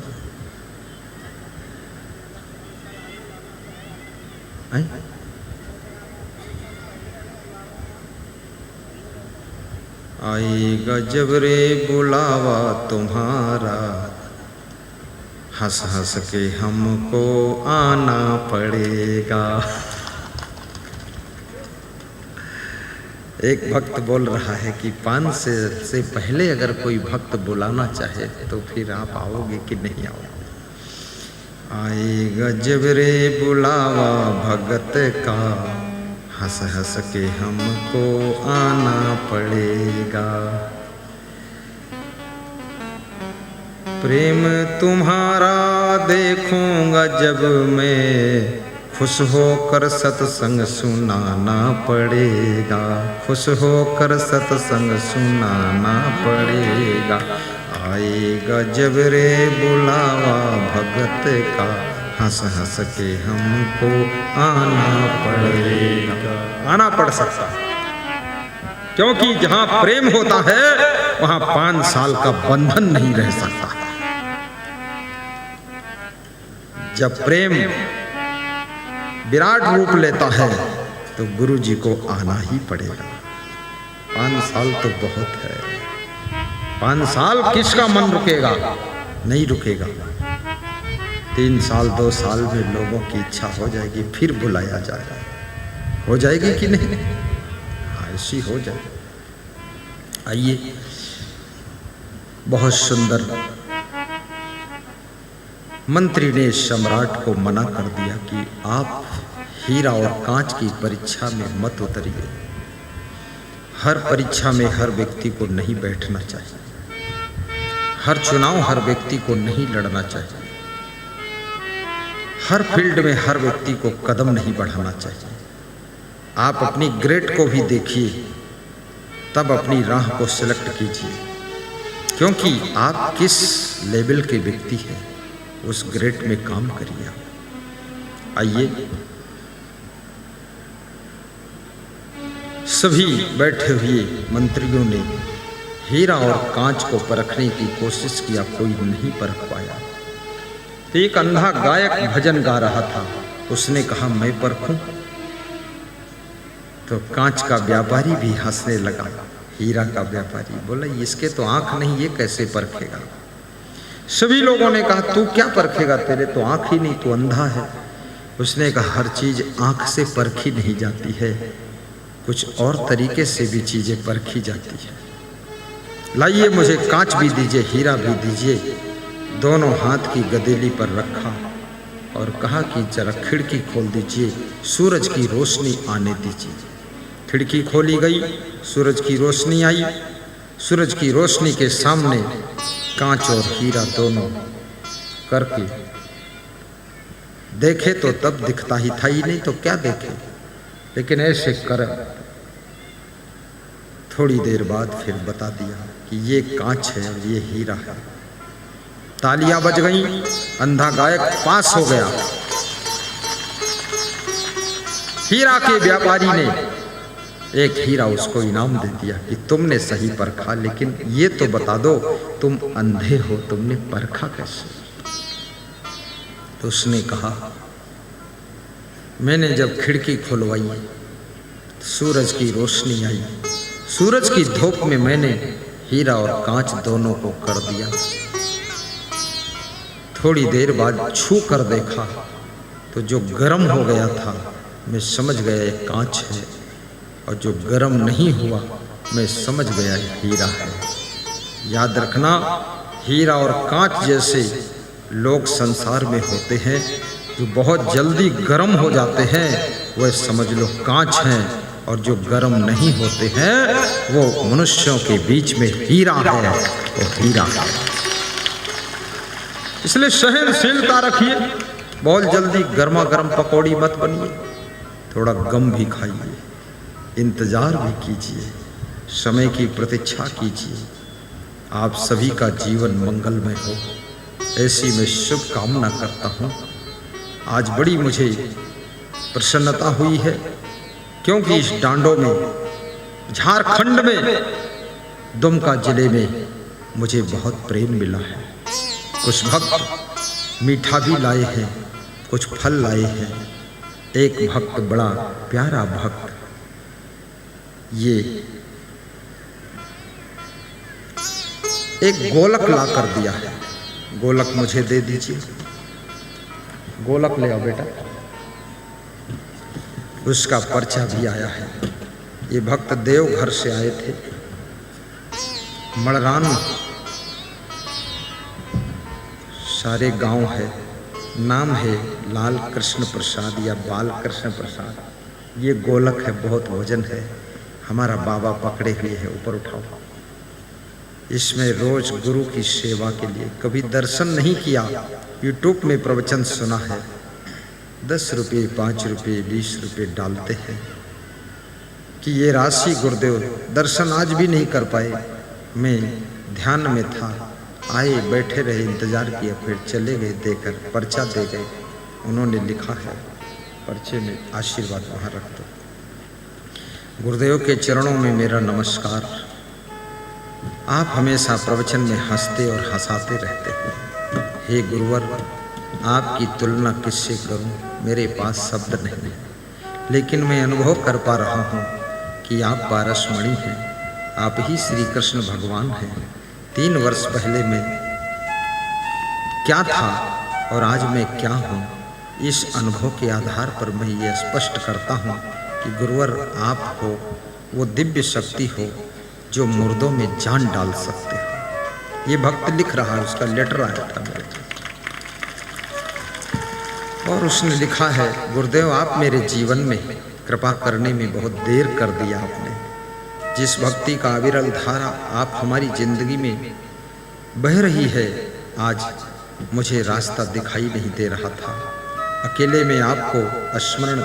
आएगा जब रे बुलावा तुम्हारा, हंस हंस के हमको आना पड़ेगा। एक भक्त बोल रहा है कि 5 से पहले अगर कोई भक्त बुलाना चाहे तो फिर आप आओगे कि नहीं आओगे? आएगा जब रे बुलावा भगत का, हंस हंस के हमको आना पड़ेगा। प्रेम तुम्हारा देखूंगा जब मैं, खुश होकर सत्संग सुनाना पड़ेगा। खुश होकर सत्संग सुनाना पड़ेगा। आएगा जब रे बुलावा भगत का, हंस हंस के हमको आना पड़ेगा। आना पड़ सकता है, क्योंकि जहां प्रेम होता है वहां 5 साल का बंधन नहीं रह सकता। जब प्रेम विराट रूप लेता है तो गुरु जी को आना ही पड़ेगा। 5 साल तो बहुत है। 5 साल किसका मन रुकेगा? नहीं रुकेगा। 3 साल 2 साल में लोगों की इच्छा हो जाएगी, फिर बुलाया जाएगा। हो जाएगी कि नहीं? ऐसी हो जाएगी। आइए, बहुत सुंदर मंत्री ने सम्राट को मना कर दिया कि आप हीरा और कांच की परीक्षा में मत उतरिए। हर परीक्षा में हर व्यक्ति को नहीं बैठना चाहिए। हर चुनाव हर व्यक्ति को नहीं लड़ना चाहिए। हर फील्ड में हर व्यक्ति को कदम नहीं बढ़ाना चाहिए। आप अपनी ग्रेड को भी देखिए, तब अपनी राह को सिलेक्ट कीजिए, क्योंकि आप किस लेवल के व्यक्ति हैं उस ग्रेड में काम करिए। आइए, सभी बैठे हुए मंत्रियों ने हीरा और कांच को परखने की कोशिश किया, कोई नहीं परख पाया। तो एक अंधा गायक भजन गा रहा था, उसने कहा मैं परखूं। तो कांच का व्यापारी भी हंसने लगा। हीरा का व्यापारी बोला इसके तो आंख नहीं, ये कैसे परखेगा? सभी लोगों ने कहा तू क्या परखेगा, तेरे तो आंख ही नहीं, तू अंधा है। उसने कहा हर चीज आंख से परखी नहीं जाती है, कुछ और तरीके से भी चीजें परखी जाती है। लाइए मुझे कांच भी दीजिए, हीरा भी दीजिए। दोनों हाथ की गदेली पर रखा और कहा कि जरा खिड़की खोल दीजिए, सूरज की रोशनी आने दीजिए। खिड़की खोली गई, सूरज की रोशनी आई। सूरज की रोशनी के सामने कांच और हीरा दोनों करके देखे तो तब दिखता ही था, ही नहीं तो क्या देखे। लेकिन ऐसे कर थोड़ी देर बाद फिर बता दिया कि ये कांच है और ये हीरा है। तालियां बज गईं, अंधा गायक पास हो गया। हीरा के व्यापारी ने एक हीरा उसको इनाम दे दिया कि तुमने सही परखा, लेकिन ये तो बता दो तुम अंधे हो, तुमने परखा कैसे? तो उसने कहा मैंने जब खिड़की खुलवाई सूरज की रोशनी आई, सूरज की धूप में मैंने हीरा और कांच दोनों को कर दिया। थोड़ी देर बाद छू कर देखा तो जो गर्म हो गया था मैं समझ गया ये कांच है, और जो गर्म नहीं हुआ मैं समझ गया हीरा है। याद रखना, हीरा और कांच जैसे लोग संसार में होते हैं जो बहुत जल्दी गर्म हो जाते हैं, वह समझ लो कांच हैं, और जो गर्म नहीं होते हैं वो मनुष्यों के बीच में हीरा है, वो हीरा है। इसलिए सहनशीलता रखिए, बहुत जल्दी गर्मा गर्म पकौड़ी मत बनिए, थोड़ा गम भी खाइए, इंतजार भी कीजिए, समय की प्रतीक्षा कीजिए। आप सभी का जीवन मंगलमय हो, ऐसी मैं शुभकामना करता हूँ। आज बड़ी मुझे प्रसन्नता हुई है, क्योंकि इस डांडो में, झारखंड में, दुमका जिले में मुझे बहुत प्रेम मिला है। कुछ भक्त मीठा भी लाए हैं, कुछ फल लाए हैं। एक भक्त, बड़ा प्यारा भक्त, ये एक गोलक ला कर दिया है। गोलक मुझे दे दीजिए, गोलक ले आओ बेटा। उसका पर्चा भी आया है। ये भक्त देवघर से आए थे, मड़रान सारे गांव है, नाम है लाल कृष्ण प्रसाद या बाल कृष्ण प्रसाद। ये गोलक है, बहुत वजन है, हमारा बाबा पकड़े हुए है, ऊपर उठाओ। इसमें रोज गुरु की सेवा के लिए, कभी दर्शन नहीं किया, यूट्यूब में प्रवचन सुना है, 10 रुपये 5 रुपये 20 रुपये डालते हैं कि ये राशि गुरुदेव दर्शन आज भी नहीं कर पाए। मैं ध्यान में था, आए बैठे रहे, इंतजार किया, फिर चले गए, देकर पर्चा दे गए। उन्होंने लिखा है पर्चे में, आशीर्वाद वहाँ रख दो। गुरुदेव के चरणों में मेरा नमस्कार। आप हमेशा प्रवचन में हंसते और हंसाते रहते हैं। हे गुरुवर, आपकी तुलना किससे करूं? मेरे पास शब्द नहीं, लेकिन मैं अनुभव कर पा रहा हूं कि आप पारसमणि हैं, आप ही श्री कृष्ण भगवान हैं। 3 वर्ष पहले मैं क्या था और आज मैं क्या हूं, इस अनुभव के आधार पर मैं ये स्पष्ट करता हूं कि गुरुवर आप हो वो दिव्य शक्ति हो जो मुर्दों में जान डाल सकते हो। ये भक्त लिख रहा है, उसका लेटर आया था मेरे पास, और उसने लिखा है, गुरुदेव आप मेरे जीवन में कृपा करने में बहुत देर कर दिया आपने। जिस भक्ति का अविरल धारा आप हमारी जिंदगी में बह रही है, आज मुझे रास्ता दिखाई नहीं दे रहा था। अकेले में आपको स्मरण,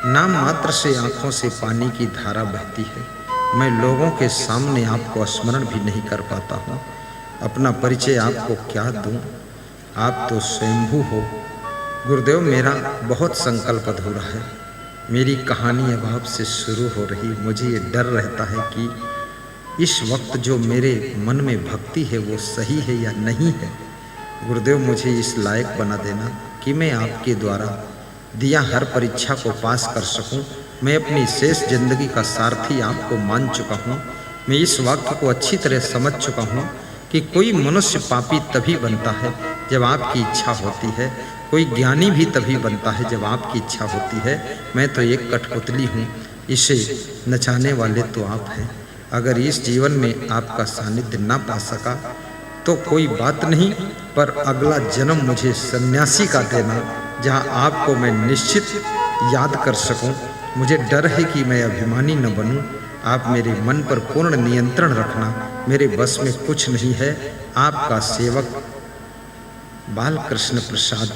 नाम मात्र से आंखों से पानी की धारा बहती है। मैं लोगों के सामने आपको स्मरण भी नहीं कर पाता हूँ। अपना परिचय आपको क्या दूँ, आप तो स्वयंभू हो। गुरुदेव मेरा बहुत संकल्प अधूरा है, मेरी कहानी अब आपसे शुरू हो रही। मुझे ये डर रहता है कि इस वक्त जो मेरे मन में भक्ति है वो सही है या नहीं है। गुरुदेव मुझे इस लायक बना देना कि मैं आपके द्वारा दिया हर परीक्षा को पास कर सकूं। मैं अपनी शेष जिंदगी का सारथी आपको मान चुका हूं। मैं इस वाक्य को अच्छी तरह समझ चुका हूं कि कोई मनुष्य पापी तभी बनता है जब आपकी इच्छा होती है, कोई ज्ञानी भी तभी बनता है जब आपकी इच्छा होती है। मैं तो एक कठपुतली हूँ, इसे नचाने वाले तो आप हैं। अगर इस जीवन में आपका सानिध्य ना पा सका तो कोई बात नहीं, पर अगला जन्म मुझे सन्यासी का देना, जहाँ आपको मैं निश्चित याद कर सकूं। मुझे डर है कि मैं अभिमानी न बनूं। आप मेरे मन पर पूर्ण नियंत्रण रखना, मेरे बस में कुछ नहीं है। आपका सेवक बालकृष्ण प्रसाद,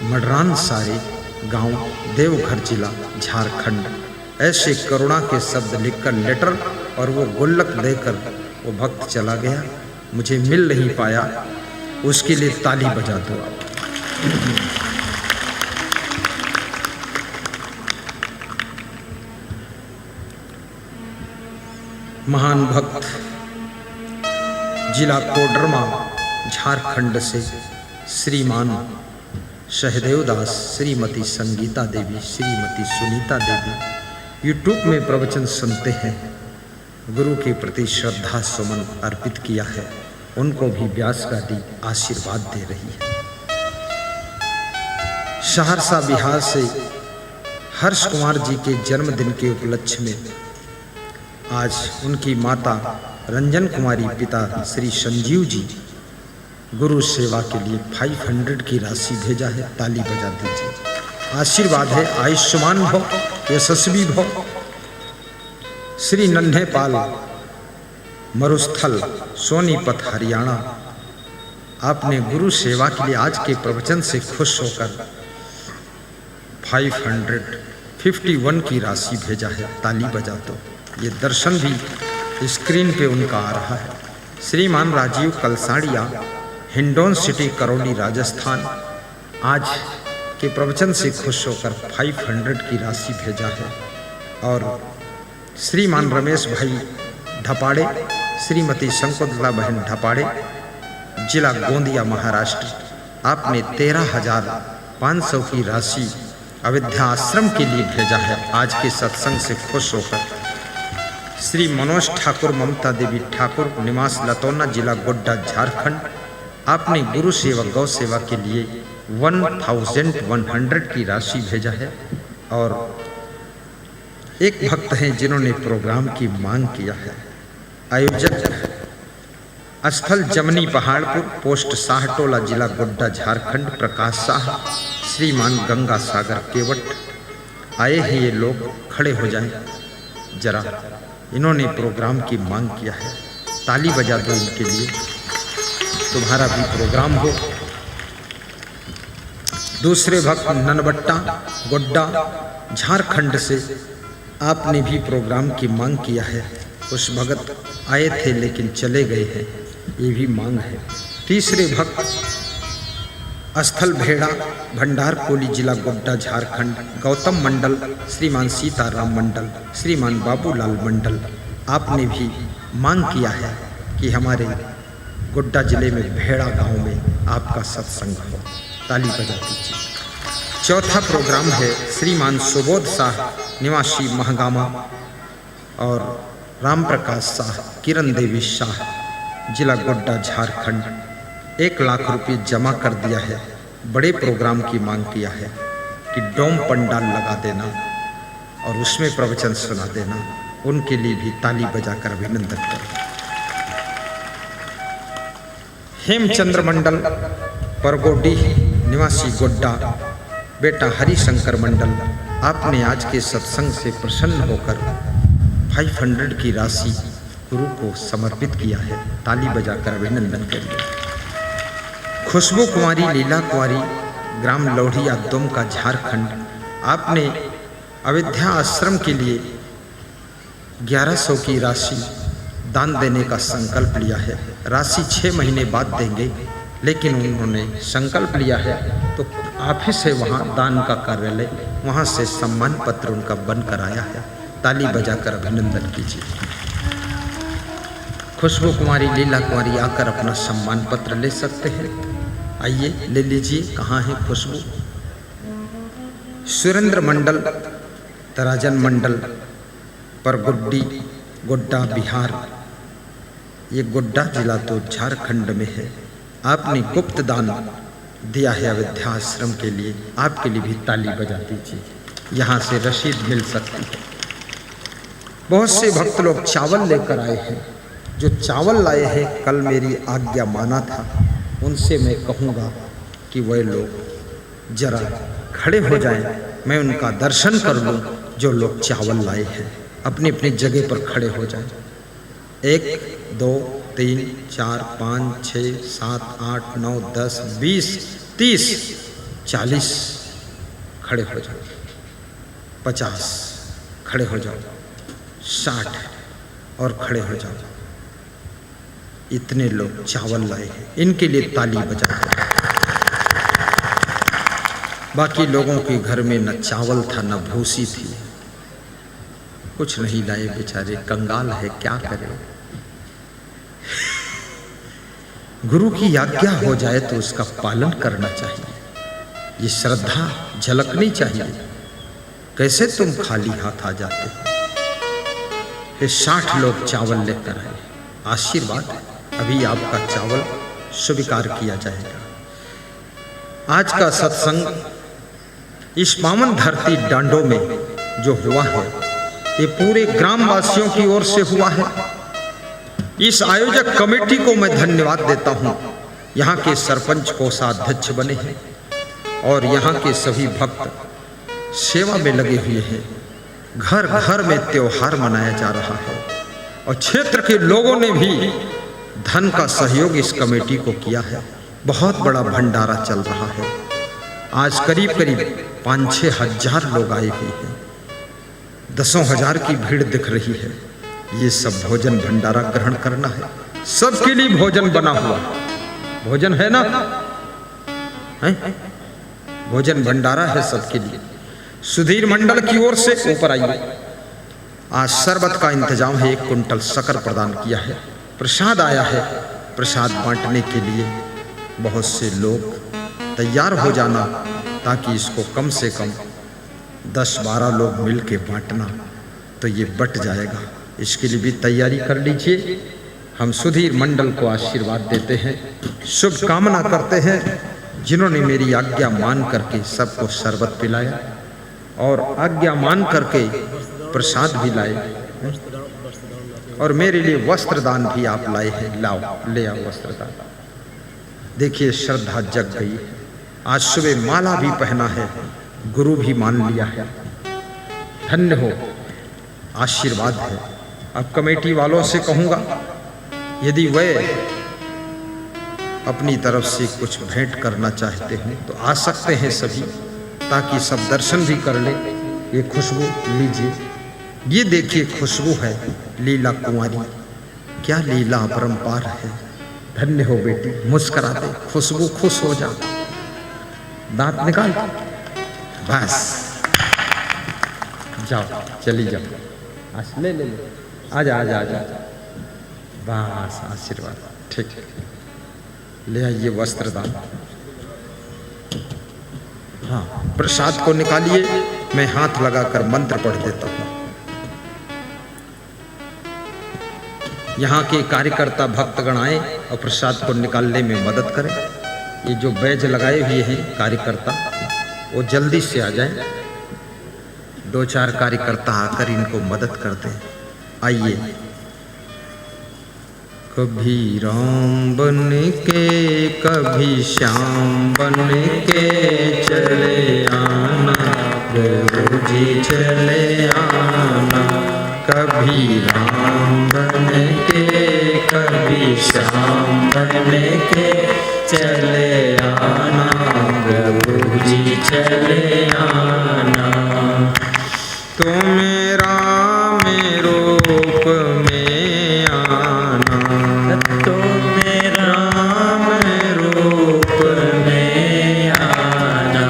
मडरान सारे गांव, देवघर जिला, झारखंड। ऐसे करुणा के शब्द लिखकर लेटर और वो गुल्लक देकर वो भक्त चला गया। मुझे मिल नहीं पाया, उसके लिए ताली बजा दो। महान भक्त जिला कोडरमा झारखंड से श्रीमान सहदेव दास, श्रीमती संगीता देवी, श्रीमती सुनीता देवी यूट्यूब में प्रवचन सुनते हैं, गुरु के प्रति श्रद्धा सुमन अर्पित किया है, उनको भी व्यास गादी आशीर्वाद दे रही है। सहरसा बिहार से हर्ष कुमार जी के जन्मदिन के उपलक्ष्य में आज उनकी माता रंजन कुमारी, पिता श्री संजीव जी गुरु सेवा के लिए 500 की राशि भेजा है। ताली बजा दीजिए। आशीर्वाद है, आयुष्मान भव, यशस्वी भव। श्री नन्हे पाल, मरुस्थल, सोनीपत, हरियाणा, आपने गुरु सेवा के लिए आज के प्रवचन से खुश होकर 551 की राशि भेजा है। ताली बजा दो। ये दर्शन भी स्क्रीन पे उनका आ रहा है। श्रीमान राजीव कलसाड़िया, हिंडौन सिटी, करौली, राजस्थान, आज के प्रवचन से खुश होकर 500 की राशि भेजा है। और श्रीमान रमेश भाई ढपाड़े, श्रीमती शंकुतला बहन ढपाड़े, जिला गोंदिया, महाराष्ट्र, आपने 13,500 की राशि अविद्या आश्रम के लिए भेजा है। आज के सत्संग से खुश होकर श्री मनोज ठाकुर, ममता देवी ठाकुर, निवास लतौना, जिला गोड्डा, झारखंड, आपने गुरु सेवा गौ सेवा के लिए 1100 की राशि भेजा है। और एक भक्त हैं जिन्होंने प्रोग्राम की मांग किया है। आयोजक स्थल जमनी पहाड़पुर, पोस्ट साहटोला, जिला गोड्डा, झारखंड, प्रकाश शाह, श्रीमान गंगा सागर केवट आए हैं। ये लोग खड़े हो जाएं जरा, इन्होंने प्रोग्राम की मांग किया है। ताली बजा दो इनके लिए, तुम्हारा भी प्रोग्राम हो। दूसरे भक्त ननबट्टा, गोड्डा, झारखंड से आपने भी प्रोग्राम की मांग किया है। कुछ भगत आए थे लेकिन चले गए हैं, ये भी मांग है। तीसरे भक्त स्थल भेड़ा, भंडार कोली, जिला गोड्डा, झारखंड, गौतम मंडल, श्रीमान सीताराम मंडल, श्रीमान बाबूलाल मंडल, आपने भी मांग किया है कि हमारे गोड्डा जिले में भेड़ा गांव में आपका सत्संग हो। ताली बजा दीजिए। चौथा प्रोग्राम है श्रीमान सुबोध शाह, निवासी महगामा, और राम प्रकाश शाह, किरण देवी शाह, जिला गोड्डा, झारखंड, 1 लाख रुपये जमा कर दिया है। बड़े प्रोग्राम की मांग किया है कि डोम पंडाल लगा देना और उसमें प्रवचन सुना देना। उनके लिए भी ताली बजाकर अभिनंदन करें। हेमचंद्र मंडल, परगोडी, निवासी गोड्डा, बेटा हरिशंकर मंडल, आपने आज के सत्संग से प्रसन्न होकर 500 की राशि गुरु को समर्पित किया है। ताली बजाकर अभिनंदन करिए। खुशबू कुमारी, लीला कुमारी, ग्राम लोढ़िया, दुमका, झारखंड, आपने अविद्या आश्रम के लिए 1100 की राशि दान देने का संकल्प लिया है। राशि 6 महीने बाद देंगे, लेकिन उन्होंने संकल्प लिया है तो ऑफिस है वहाँ, दान का कार्यालय, वहाँ से सम्मान पत्र उनका बन कर आया है। ताली बजाकर अभिनंदन कीजिए। खुशबू कुमारी, लीला कुमारी आकर अपना सम्मान पत्र ले सकते हैं। आइए ले लीजिए। कहाँ है खुशबू? सुरेंद्र मंडल, तराजन मंडल, परगुड्डी, गोड्डा, बिहार, ये गोड्डा जिला तो झारखंड में है। आपने गुप्त दान दिया है अविद्या आश्रम के लिए, आपके लिए भी ताली बजा दीजिए। यहाँ से रसीद मिल सकती है। बहुत से भक्त लोग चावल लेकर आए हैं। जो चावल लाए हैं, कल मेरी आज्ञा माना था, उनसे मैं कहूँगा कि वह लोग जरा खड़े हो जाएं, मैं उनका दर्शन कर लूँ। जो लोग चावल लाए हैं अपनी अपनी जगह पर खड़े हो जाएं। 1 2 3 4 5 6 7 8 9 10 20 30 40 खड़े हो जाओ। 50 खड़े हो जाओ। 60 और खड़े हो जाओ। इतने लोग चावल लाए हैं, इनके लिए ताली बजाओ। बाकी लोगों के घर में न चावल था न भूसी थी। कुछ नहीं लाए बेचारे, कंगाल है, क्या करें। गुरु की आज्ञा हो जाए तो उसका पालन करना चाहिए, ये श्रद्धा झलकनी चाहिए। कैसे तुम खाली हाथ आ जाते हो? 60 लोग चावल लेकर आए, आशीर्वाद है, अभी आपका चावल स्वीकार किया जाएगा। आज का सत्संग इस पावन धरती डांडो में जो हुआ है, ये पूरे ग्रामवासियों की ओर से हुआ है। इस आयोजक कमेटी को मैं धन्यवाद देता हूँ। यहाँ के सरपंच कोषाध्यक्ष बने हैं और यहाँ के सभी भक्त सेवा में लगे हुए हैं। घर घर में त्योहार मनाया जा रहा है और क्षेत्र के लोगों ने भी धन का सहयोग इस कमेटी को किया है। बहुत बड़ा भंडारा चल रहा है। आज करीब करीब 5-6 हजार लोग आए हुए हैं, 10,000 की भीड़ दिख रही है। ये सब भोजन भंडारा ग्रहण करना है, सबके लिए भोजन बना हुआ भोजन है ना, है? भोजन भंडारा है सबके लिए। सुधीर मंडल की ओर से ऊपर आइए। आज शरबत का इंतजाम है, 1 कुंटल शक्कर प्रदान किया है। प्रसाद आया है, प्रसाद बांटने के लिए बहुत से लोग तैयार हो जाना, ताकि इसको कम से कम 10-12 लोग मिल के बांटना तो ये बट जाएगा। इसके लिए भी तैयारी कर लीजिए। हम सुधीर मंडल को आशीर्वाद देते हैं, शुभकामना करते हैं, जिन्होंने मेरी आज्ञा मान करके सबको शरबत पिलाया और आज्ञा मान करके प्रसाद भी लाए और मेरे लिए वस्त्रदान भी आप लाए हैं। लाओ, ले आओ वस्त्रदान। देखिए श्रद्धा जग गई। आज सुबह माला भी पहना है, गुरु भी मान लिया है। धन्य हो, आशीर्वाद है। अब कमेटी वालों से कहूँगा, यदि वे अपनी तरफ से कुछ भेंट करना चाहते हैं तो आ सकते हैं सभी, ताकि सब दर्शन भी कर ले। ये खुशबू लीजिए, ये देखिए खुशबू है लीला कुंवारी, क्या लीला अपरंपार है। धन्य हो बेटी, मुस्कुरा दे, खुशबू खुश हो जा। दांत निकाल, बस जाओ, चली जाओ। ले ले ले, आजा आजा आजा, बस आशीर्वाद। ठीक, ले आइए वस्त्रदान। हाँ, प्रसाद को निकालिए, मैं हाथ लगाकर मंत्र पढ़ देता हूँ। यहाँ के कार्यकर्ता भक्तगण आए और प्रसाद को निकालने में मदद करें। ये जो बैज लगाए हुए हैं कार्यकर्ता, वो जल्दी से आ जाएं। 2-4 कार्यकर्ता आकर इनको मदद कर दें। आइए। कभी राम बन के, कभी श्याम बन के चले आना प्रभु जी, चले आना। कभी राम बन के, कभी श्याम बन के चले आना प्रभु जी, चले आना। तो मेरा में रूप में आना, तो मेरा में रूप में आना।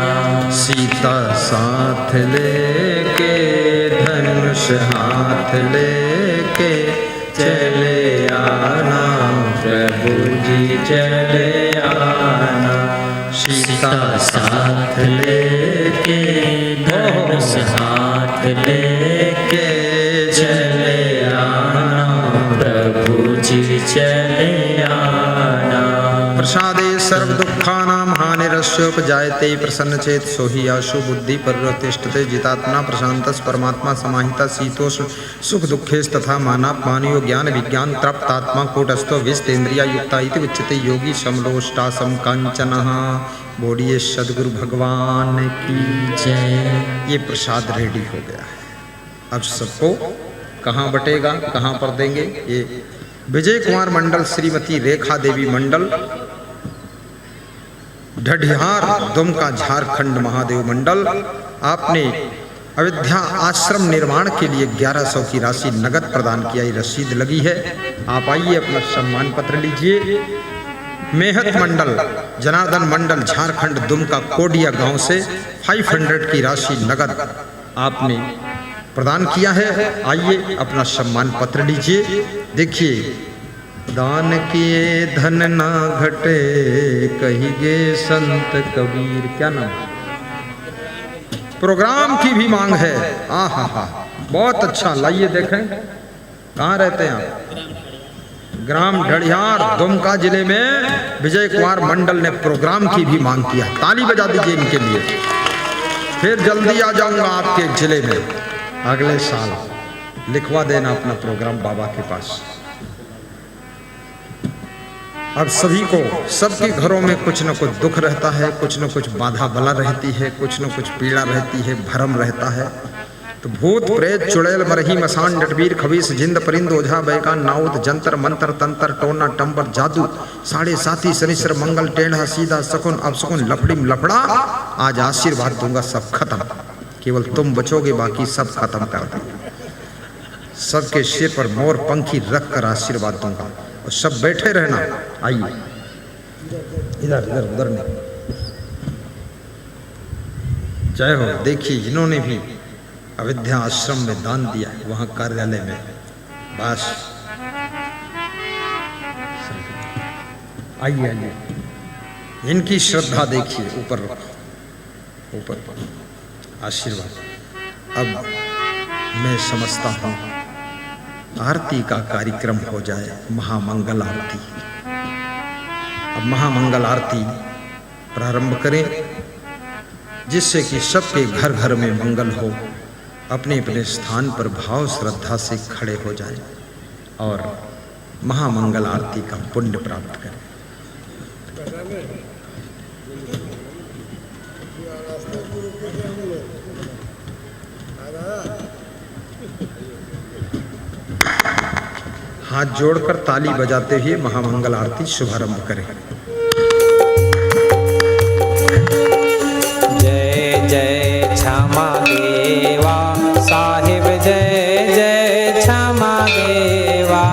सीता साथ लेके, धनुष हाथ लेके चले आना प्रभु जी, चले आना। सीता साथ लेके, धनुष हाथ लेके चले आना प्रभु जी, चले आना। प्रसादे सर्व दुखानां हानिरस्योपजायते, प्रसन्न चेत सोहि आशु बुद्धि परिरतिष्ठते। जितात्मा प्रशांतस् परमात्मा समाहिता, शीतोष्ण सुख दुखेश तथा मानापमानयो ज्ञान विज्ञान तृप्तात्मा कूटस्थो विस्तेन्द्रिया युक्ता इति उच्यते। योगी समलोष्टासम कांचनः। बोलिए सद्गुरु भगवान की जय। ये प्रसाद रेडी हो गया है। अब सबको कहाँ बटेगा, कहाँ पर देंगे? ये विजय कुमार मंडल, श्रीमती रेखा देवी मंडल, ढडिहार दुमका, झारखंड महादेव मंडल। आपने अयोध्या आश्रम निर्माण के लिए 1100 की राशि नगद प्रदान किया, ये रसीद लगी है। आप आइए, अपना सम्मान पत्र लीजिए। मेहत मंडल, जनार्दन मंडल, झारखंड दुमका कोडिया गांव से 500 की राशि नगद आपने प्रदान किया है। आइए अपना सम्मान पत्र लीजिए। देखिए, दान किए धन ना घटे, कहिगे संत कबीर। क्या नाम? प्रोग्राम की भी मांग है। आहा हा, बहुत अच्छा। लाइए देखें, कहाँ रहते हैं आप? ग्राम ढड़ियार, दुमका जिले में विजय कुमार मंडल ने प्रोग्राम की भी मांग किया। ताली बजा दीजिए इनके लिए। फिर जल्दी आ जाऊंगा आपके जिले में अगले साल। लिखवा देना अपना प्रोग्राम बाबा के पास। अब सभी को, सबके घरों में कुछ न कुछ दुख रहता है, कुछ न कुछ बाधा बला रहती है, कुछ न कुछ पीड़ा रहती है, भरम रहता है। तो भूत प्रेत चुड़ैल मरही मसान डटवीर खबीस जिंद परिंद ओझा बैकान नाउत जंतर मंतर तंत्र टोना टंबर जादू साढ़े साथी शनिश्चर मंगल टेढ़ा सीधा शकुन अपशकुन लफड़िम लफड़ा। आज आशीर्वाद दूंगा, सब खत्म। केवल तुम बचोगे, बाकी सब खत्म कर दूंगा। सबके सिर पर मोर पंखी रख कर आशीर्वाद दूंगा और सब बैठे रहना। आइए इधर इधर उधर नहीं। जय हो। देखिए, जिन्होंने भी अविद्या आश्रम में दान दिया है, वहां कार्यालय में, बस आइए आइए। इनकी श्रद्धा देखिए, ऊपर रखो, ऊपर आशीर्वाद। अब मैं समझता हूं आरती का कार्यक्रम हो जाए, महामंगल आरती। अब महामंगल आरती प्रारंभ करें, जिससे कि सबके घर घर में मंगल हो। अपने अपने स्थान पर भाव श्रद्धा से खड़े हो जाएं और महामंगल आरती का पुण्य प्राप्त करें। हाथ जोड़कर ताली बजाते हुए महामंगल आरती शुभारंभ करें। जय जय क्षमा देवा साहिब, जय जय क्षमा देवा।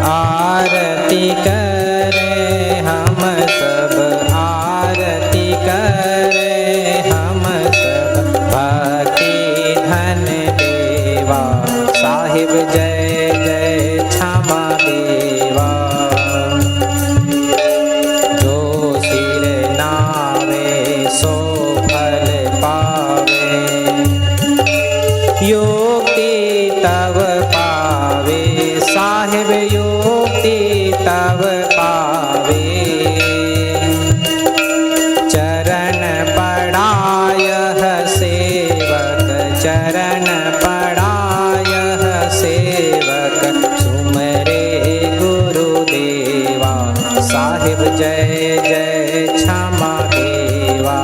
आरती करे हम सब, आरती करे हम सब, भक्ति धन देवा साहिब, जय जय क्षमा देवा। जो सिर नावे सो फल पावे, योगी तब पावे साहिब, योगी तब पावे। चरण पड़ाय सेवक, चरण पड़ाय सेवक, सुमरे गुरुदेवा साहिब, जय जय क्षमा देवा।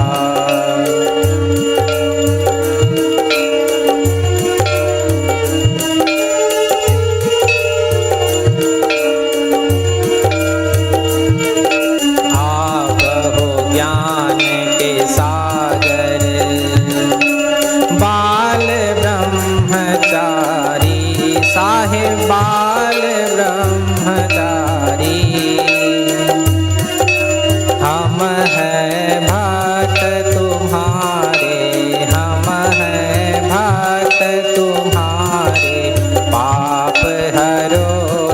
आप हो ज्ञान के सागर, बाल ब्रह्मचारी साहिब, बाल ब्रह्मचारी। हम हैं भक्त तुम्हारे, हम हैं भक्त तुम्हारे, पाप हरो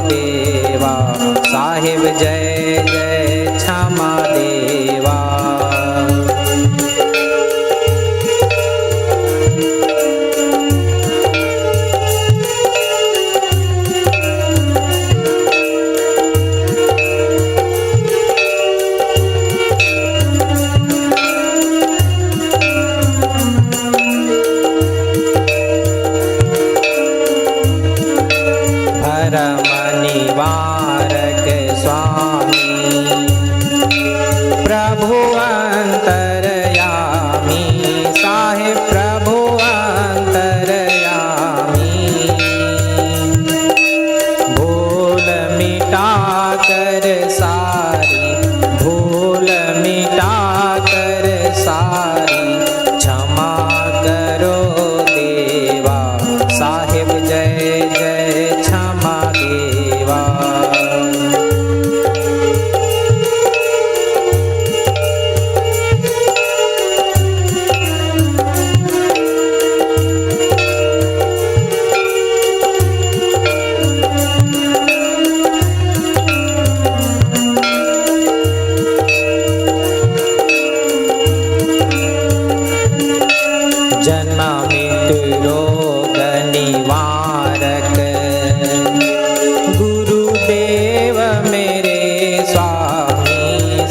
देवा साहिब, जय जय क्षमा देवा।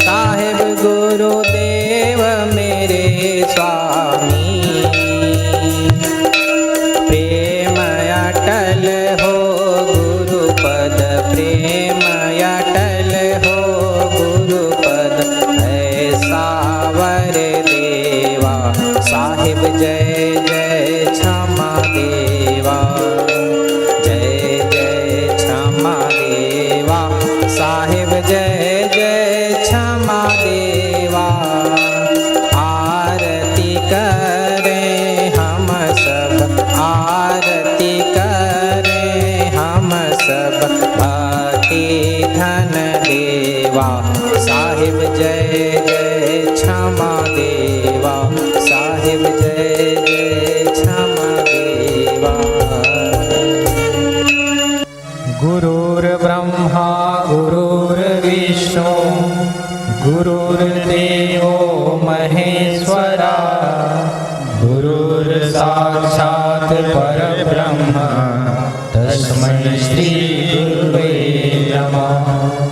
साहिब गुरुदेव मेरे स्वामी। प्रेम अटल हो गुरुपद, प्रेम अटल हो गुरुपद, ऐसा वर देवा साहिब जय जय क्षमा देवा, जय जय क्षमा देवा साहिब जय जय क्षमा देवा। आरती करें हम सब, आरती करें हम सब, भक्ति धन देवा साहिब जय जय क्षमा देवा, साहिब जय जय क्षमा देवा। गुरुर्ब्रह्मा गुरुर्विष्णु गुरुर्देवो महेश्वरा, गुरुर्साक्षात् परब्रह्म तस्मै श्री